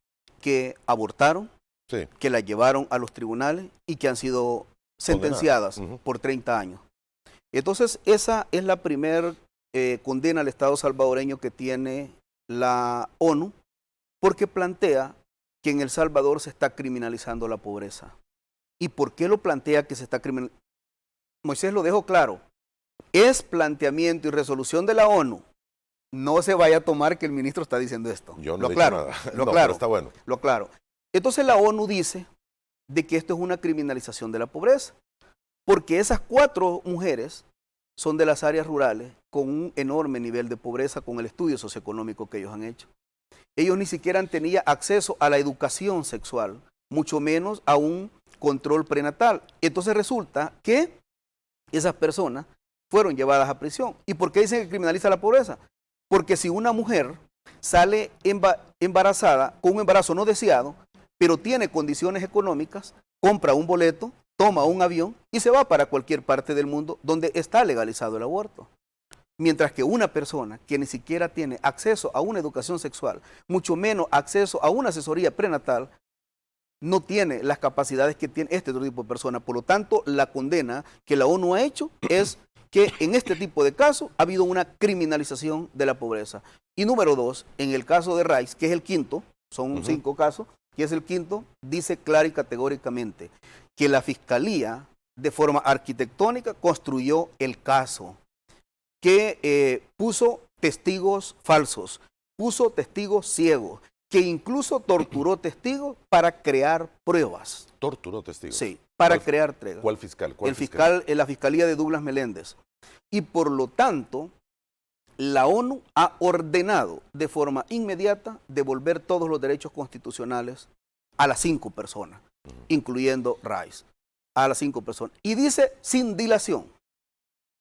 que abortaron, sí, que las llevaron a los tribunales y que han sido sentenciadas por 30 años. Entonces, esa es la primera condena al Estado salvadoreño que tiene la ONU, porque plantea que en El Salvador se está criminalizando la pobreza. ¿Y por qué lo plantea que se está criminalizando? Moisés lo dejó claro, es planteamiento y resolución de la ONU. No se vaya a tomar que el ministro está diciendo esto. Yo no he dicho nada. No, pero está bueno. Lo aclaro. Entonces la ONU dice de que esto es una criminalización de la pobreza, porque esas 4 mujeres son de las áreas rurales con un enorme nivel de pobreza con el estudio socioeconómico que ellos han hecho. Ellos ni siquiera han tenido acceso a la educación sexual, mucho menos a un control prenatal. Entonces resulta que esas personas fueron llevadas a prisión. ¿Y por qué dicen que criminaliza la pobreza? Porque si una mujer sale embarazada con un embarazo no deseado, pero tiene condiciones económicas, compra un boleto toma un avión y se va para cualquier parte del mundo donde está legalizado el aborto. Mientras que una persona que ni siquiera tiene acceso a una educación sexual, mucho menos acceso a una asesoría prenatal, no tiene las capacidades que tiene este otro tipo de persona. Por lo tanto, la condena que la ONU ha hecho es que en este tipo de casos ha habido una criminalización de la pobreza. Y número 2, en el caso de Rice, que es el quinto, son 5 casos, que es el quinto, dice clara y categóricamente que la Fiscalía, de forma arquitectónica, construyó el caso, que puso testigos falsos, puso testigos ciegos, que incluso torturó testigos para crear pruebas. ¿Torturó testigos? Sí, para crear pruebas. ¿Cuál fiscal? El fiscal, la Fiscalía de Douglas Meléndez. Y por lo tanto, la ONU ha ordenado de forma inmediata devolver todos los derechos constitucionales a las 5 personas, incluyendo Rice, a las 5 personas. Y dice, sin dilación,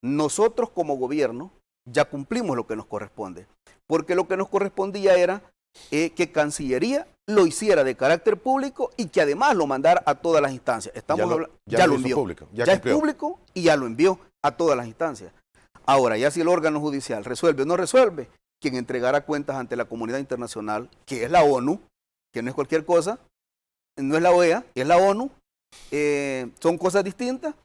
nosotros como gobierno ya cumplimos lo que nos corresponde, porque lo que nos correspondía era que Cancillería lo hiciera de carácter público y que además lo mandara a todas las instancias. Ya lo envió. Público, ya es público y ya lo envió a todas las instancias. Ahora, ya si el órgano judicial resuelve o no resuelve, quien entregará cuentas ante la comunidad internacional, que es la ONU, que no es cualquier cosa, no es la OEA, es la ONU, son cosas distintas.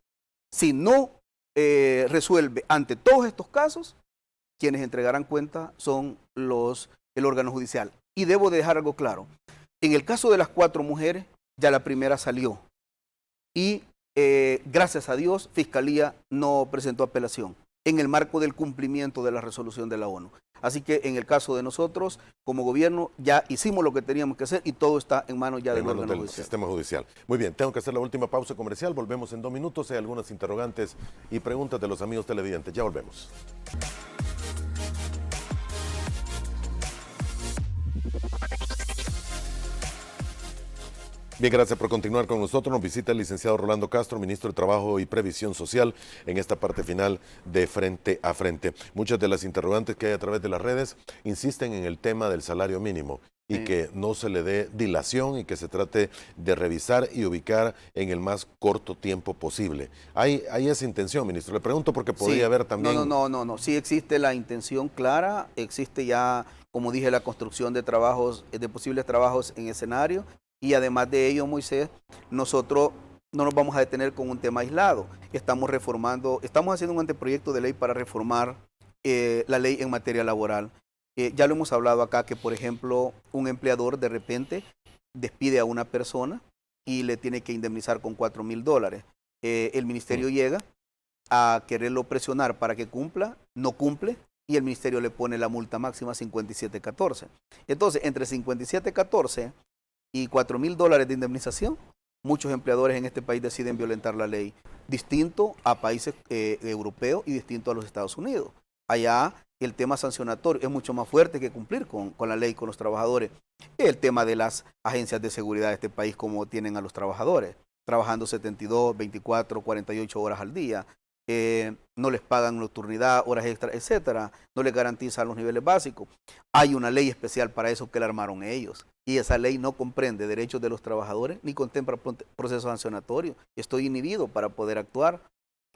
Si no resuelve ante todos estos casos, quienes entregarán cuenta son el órgano judicial. Y debo de dejar algo claro. En el caso de las 4 mujeres, ya la primera salió. Y gracias a Dios, Fiscalía no presentó apelación en el marco del cumplimiento de la resolución de la ONU. Así que en el caso de nosotros, como gobierno, ya hicimos lo que teníamos que hacer y todo está en manos ya del órgano judicial. Sistema judicial. Muy bien, tengo que hacer la última pausa comercial. Volvemos en 2 minutos. Hay algunas interrogantes y preguntas de los amigos televidentes. Ya volvemos. Bien, gracias por continuar con nosotros. Nos visita el licenciado Rolando Castro, ministro de Trabajo y Previsión Social, en esta parte final de Frente a Frente. Muchas de las interrogantes que hay a través de las redes insisten en el tema del salario mínimo y que no se le dé dilación y que se trate de revisar y ubicar en el más corto tiempo posible. ¿Hay esa intención, ministro? Le pregunto porque podría haber también... No. Sí existe la intención clara, existe ya, como dije, la construcción de trabajos, de posibles trabajos en escenario. Y además de ello, Moisés, nosotros no nos vamos a detener con un tema aislado. Estamos haciendo un anteproyecto de ley para reformar la ley en materia laboral. Ya lo hemos hablado acá que, por ejemplo, un empleador de repente despide a una persona y le tiene que indemnizar con $4,000. El ministerio llega a quererlo presionar para que cumpla, no cumple, y el ministerio le pone la multa máxima 57.14. Entonces, entre 57.14 y $4,000 de indemnización, muchos empleadores en este país deciden violentar la ley, distinto a países europeos y distinto a los Estados Unidos. Allá el tema sancionatorio es mucho más fuerte que cumplir con la ley con los trabajadores. El tema de las agencias de seguridad de este país, como tienen a los trabajadores, trabajando 72, 24, 48 horas al día, no les pagan nocturnidad, horas extras, etcétera, no les garantizan los niveles básicos. Hay una ley especial para eso que la armaron ellos. Y esa ley no comprende derechos de los trabajadores ni contempla procesos sancionatorios. Estoy inhibido para poder actuar.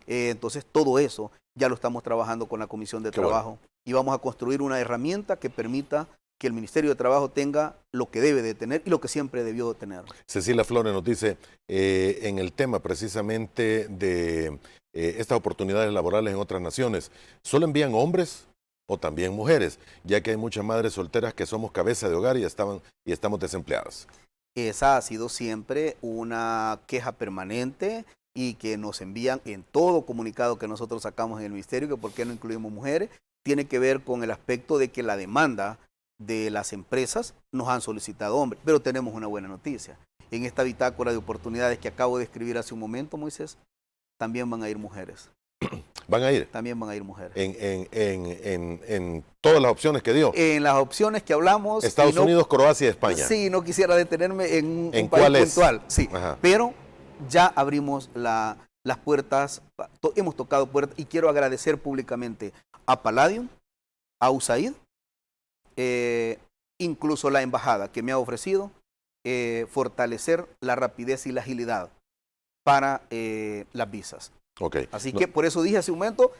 Entonces, todo eso ya lo estamos trabajando con la Comisión de Trabajo. Y vamos a construir una herramienta que permita que el Ministerio de Trabajo tenga lo que debe de tener y lo que siempre debió tener. Cecilia Flores nos dice, en el tema precisamente de estas oportunidades laborales en otras naciones, ¿solo envían hombres o también mujeres? Ya que hay muchas madres solteras que somos cabeza de hogar y estamos desempleadas. Esa ha sido siempre una queja permanente y que nos envían en todo comunicado que nosotros sacamos en el Ministerio, que por qué no incluimos mujeres, tiene que ver con el aspecto de que la demanda de las empresas nos han solicitado hombres. Pero tenemos una buena noticia. En esta bitácora de oportunidades que acabo de escribir hace un momento, Moisés, también van a ir mujeres. ¿Van a ir? También van a ir mujeres. En todas las opciones que dio. En las opciones que hablamos. Estados Unidos, Croacia y España. Sí, no quisiera detenerme en un país puntual. Sí, pero ya abrimos las puertas, hemos tocado puertas y quiero agradecer públicamente a Palladium, a USAID, incluso la embajada que me ha ofrecido fortalecer la rapidez y la agilidad para las visas. Okay. Así que por eso dije hace un momento,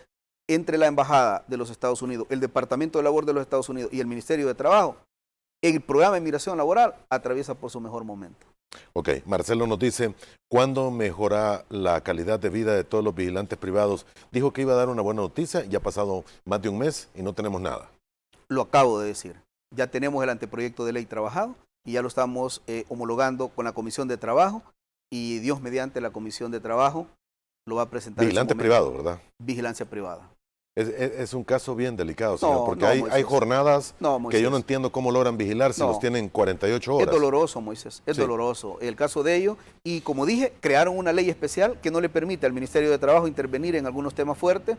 entre la Embajada de los Estados Unidos, el Departamento de Labor de los Estados Unidos y el Ministerio de Trabajo, el programa de migración laboral atraviesa por su mejor momento. Ok, Marcelo nos dice, ¿cuándo mejora la calidad de vida de todos los vigilantes privados? Dijo que iba a dar una buena noticia, ya ha pasado más de un mes y no tenemos nada. Lo acabo de decir. Ya tenemos el anteproyecto de ley trabajado y ya lo estamos homologando con la Comisión de Trabajo y Dios mediante la Comisión de Trabajo lo va a presentar. Vigilante privado, ¿verdad? Vigilancia privada. Es un caso bien delicado, señor, No, porque no, hay jornadas que yo no Moisés. entiendo cómo logran vigilar si No. los tienen 48 horas. Es doloroso, Moisés, es Sí. doloroso el caso de ellos. Y como dije, crearon una ley especial que no le permite al Ministerio de Trabajo intervenir en algunos temas fuertes.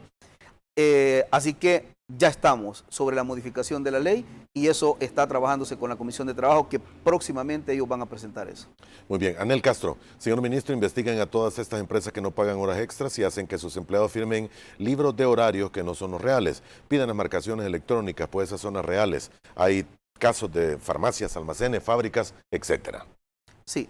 Así que ya estamos sobre la modificación de la ley y eso está trabajándose con la Comisión de Trabajo, que próximamente ellos van a presentar eso. Muy bien. Anel Castro, señor ministro, investiguen a todas estas empresas que no pagan horas extras y hacen que sus empleados firmen libros de horarios que no son los reales. Pidan las marcaciones electrónicas, pues esas son las reales. Hay casos de farmacias, almacenes, fábricas, etcétera. Sí,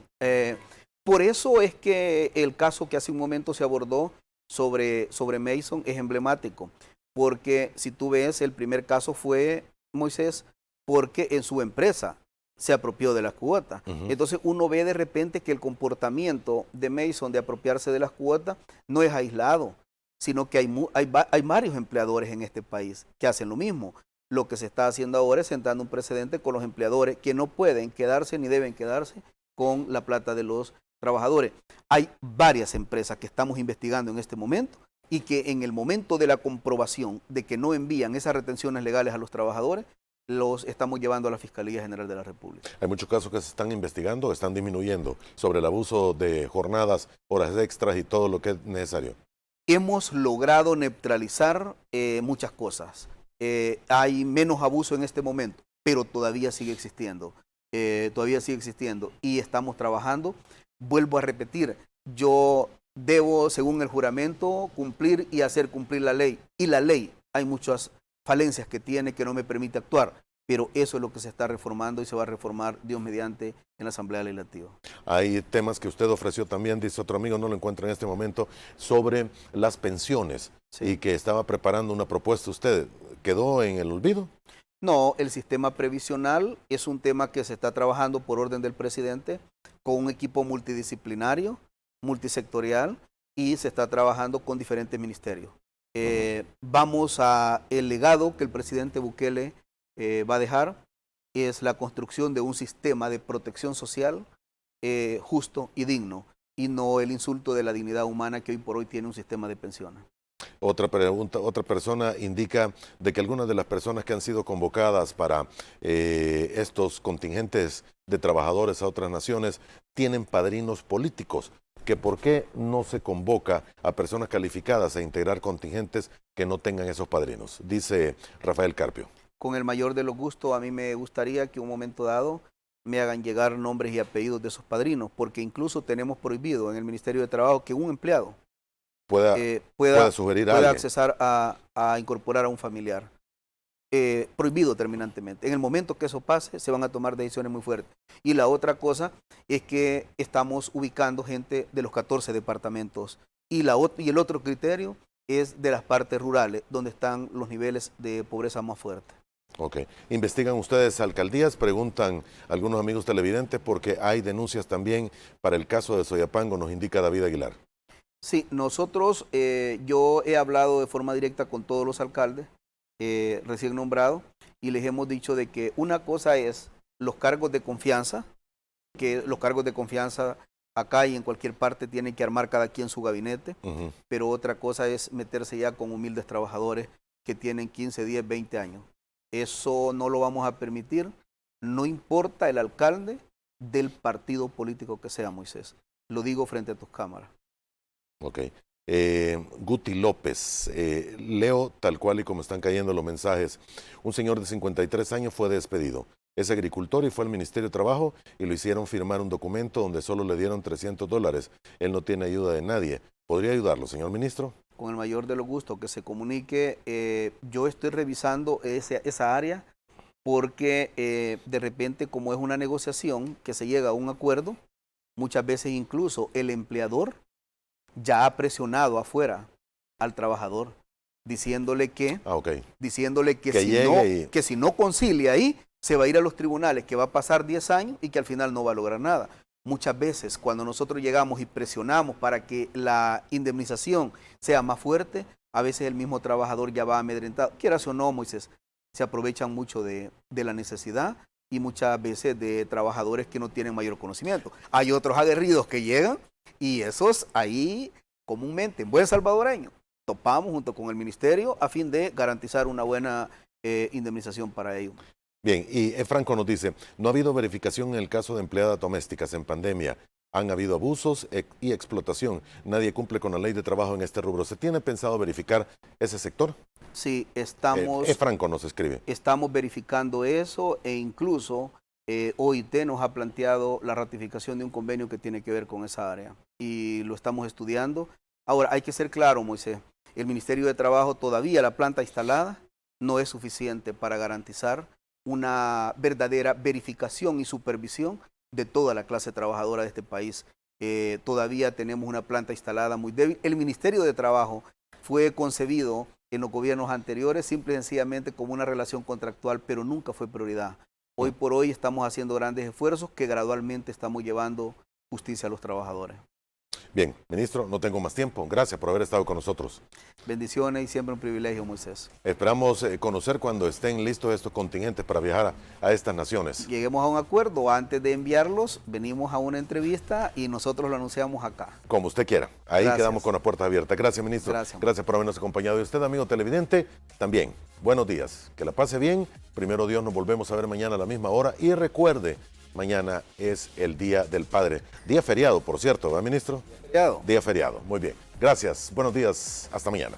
por eso es que el caso que hace un momento se abordó sobre Mason es emblemático, porque si tú ves, el primer caso fue, Moisés, porque en su empresa se apropió de las cuotas. Entonces uno ve de repente que el comportamiento de Mason de apropiarse de las cuotas no es aislado, sino que hay varios empleadores en este país que hacen lo mismo. Lo que se está haciendo ahora es sentando un precedente con los empleadores que no pueden quedarse ni deben quedarse con la plata de los trabajadores. Hay varias empresas que estamos investigando en este momento y que en el momento de la comprobación de que no envían esas retenciones legales a los trabajadores, los estamos llevando a la Fiscalía General de la República. Hay muchos casos que se están investigando, están disminuyendo sobre el abuso de jornadas, horas extras y todo lo que es necesario. Hemos logrado neutralizar muchas cosas. Hay menos abuso en este momento, pero todavía sigue existiendo. Y estamos trabajando. Vuelvo a repetir, yo debo, según el juramento, cumplir y hacer cumplir la ley. Y la ley, hay muchas falencias que tiene que no me permite actuar, pero eso es lo que se está reformando y se va a reformar, Dios mediante, en la Asamblea Legislativa. Hay temas que usted ofreció también, dice otro amigo, no lo encuentro en este momento, sobre las pensiones, sí, y que estaba preparando una propuesta usted. ¿Quedó en el olvido? No, el sistema previsional es un tema que se está trabajando por orden del presidente con un equipo multidisciplinario, multisectorial, y se está trabajando con diferentes ministerios. Vamos a el legado que el presidente Bukele va a dejar, es la construcción de un sistema de protección social justo y digno, y no el insulto de la dignidad humana que hoy por hoy tiene un sistema de pensiones. Otra pregunta, otra persona indica de que algunas de las personas que han sido convocadas para estos contingentes de trabajadores a otras naciones tienen padrinos políticos, que por qué no se convoca a personas calificadas a integrar contingentes que no tengan esos padrinos, dice Rafael Carpio. Con el mayor de los gustos, a mí me gustaría que un momento dado me hagan llegar nombres y apellidos de esos padrinos, porque incluso tenemos prohibido en el Ministerio de Trabajo que un empleado pueda sugerir a alguien, accesar a incorporar a un familiar. Prohibido terminantemente. En el momento que eso pase, se van a tomar decisiones muy fuertes. Y la otra cosa es que estamos ubicando gente de los 14 departamentos. Y el otro criterio es de las partes rurales, donde están los niveles de pobreza más fuertes. Ok. ¿Investigan ustedes alcaldías? Preguntan algunos amigos televidentes, porque hay denuncias también para el caso de Soyapango, nos indica David Aguilar. Sí, nosotros, yo he hablado de forma directa con todos los alcaldes recién nombrados y les hemos dicho de que una cosa es los cargos de confianza, que los cargos de confianza acá y en cualquier parte tienen que armar cada quien su gabinete, pero otra cosa es meterse ya con humildes trabajadores que tienen 15, 10, 20 años. Eso no lo vamos a permitir, no importa el alcalde del partido político que sea, Moisés. Lo digo frente a tus cámaras. Ok. Guti López, leo tal cual y como están cayendo los mensajes. Un señor de 53 años fue despedido. Es agricultor y fue al Ministerio de Trabajo y lo hicieron firmar un documento donde solo le dieron $300. Él no tiene ayuda de nadie. ¿Podría ayudarlo, señor ministro? Con el mayor de los gustos, que se comunique. Yo estoy revisando esa área porque de repente, como es una negociación que se llega a un acuerdo, muchas veces incluso el empleador ya ha presionado afuera al trabajador, diciéndole que, Que si no concilia ahí, se va a ir a los tribunales, que va a pasar 10 años y que al final no va a lograr nada. Muchas veces cuando nosotros llegamos y presionamos para que la indemnización sea más fuerte, a veces el mismo trabajador ya va amedrentado. Quieras o no, Moisés, se aprovechan mucho de la necesidad y muchas veces de trabajadores que no tienen mayor conocimiento. Hay otros aguerridos que llegan y esos ahí comúnmente, en buen salvadoreño, topamos junto con el ministerio a fin de garantizar una buena indemnización para ellos. Bien, y Franco nos dice, no ha habido verificación en el caso de empleadas domésticas en pandemia. Han habido abusos y explotación. Nadie cumple con la ley de trabajo en este rubro. ¿Se tiene pensado verificar ese sector? Sí, estamos... Franco nos escribe. Estamos verificando eso e incluso OIT nos ha planteado la ratificación de un convenio que tiene que ver con esa área. Y lo estamos estudiando. Ahora, hay que ser claro, Moisés. El Ministerio de Trabajo todavía, la planta instalada, no es suficiente para garantizar una verdadera verificación y supervisión de toda la clase trabajadora de este país. Todavía tenemos una planta instalada muy débil. El Ministerio de Trabajo fue concebido en los gobiernos anteriores simple y sencillamente como una relación contractual, pero nunca fue prioridad. Hoy por hoy estamos haciendo grandes esfuerzos que gradualmente estamos llevando justicia a los trabajadores. Bien, ministro, no tengo más tiempo. Gracias por haber estado con nosotros. Bendiciones y siempre un privilegio, Moisés. Esperamos conocer cuando estén listos estos contingentes para viajar a estas naciones. Lleguemos a un acuerdo. Antes de enviarlos, venimos a una entrevista y nosotros lo anunciamos acá. Como usted quiera. Ahí Gracias. quedamos con la puerta abierta. Gracias, ministro. Gracias por habernos acompañado. Y usted, amigo televidente, también. Buenos días. Que la pase bien. Primero Dios, nos volvemos a ver mañana a la misma hora. Y recuerde, mañana es el Día del Padre. Día feriado, por cierto, ¿verdad, ministro? Feriado. Día feriado. Muy bien. Gracias. Buenos días. Hasta mañana.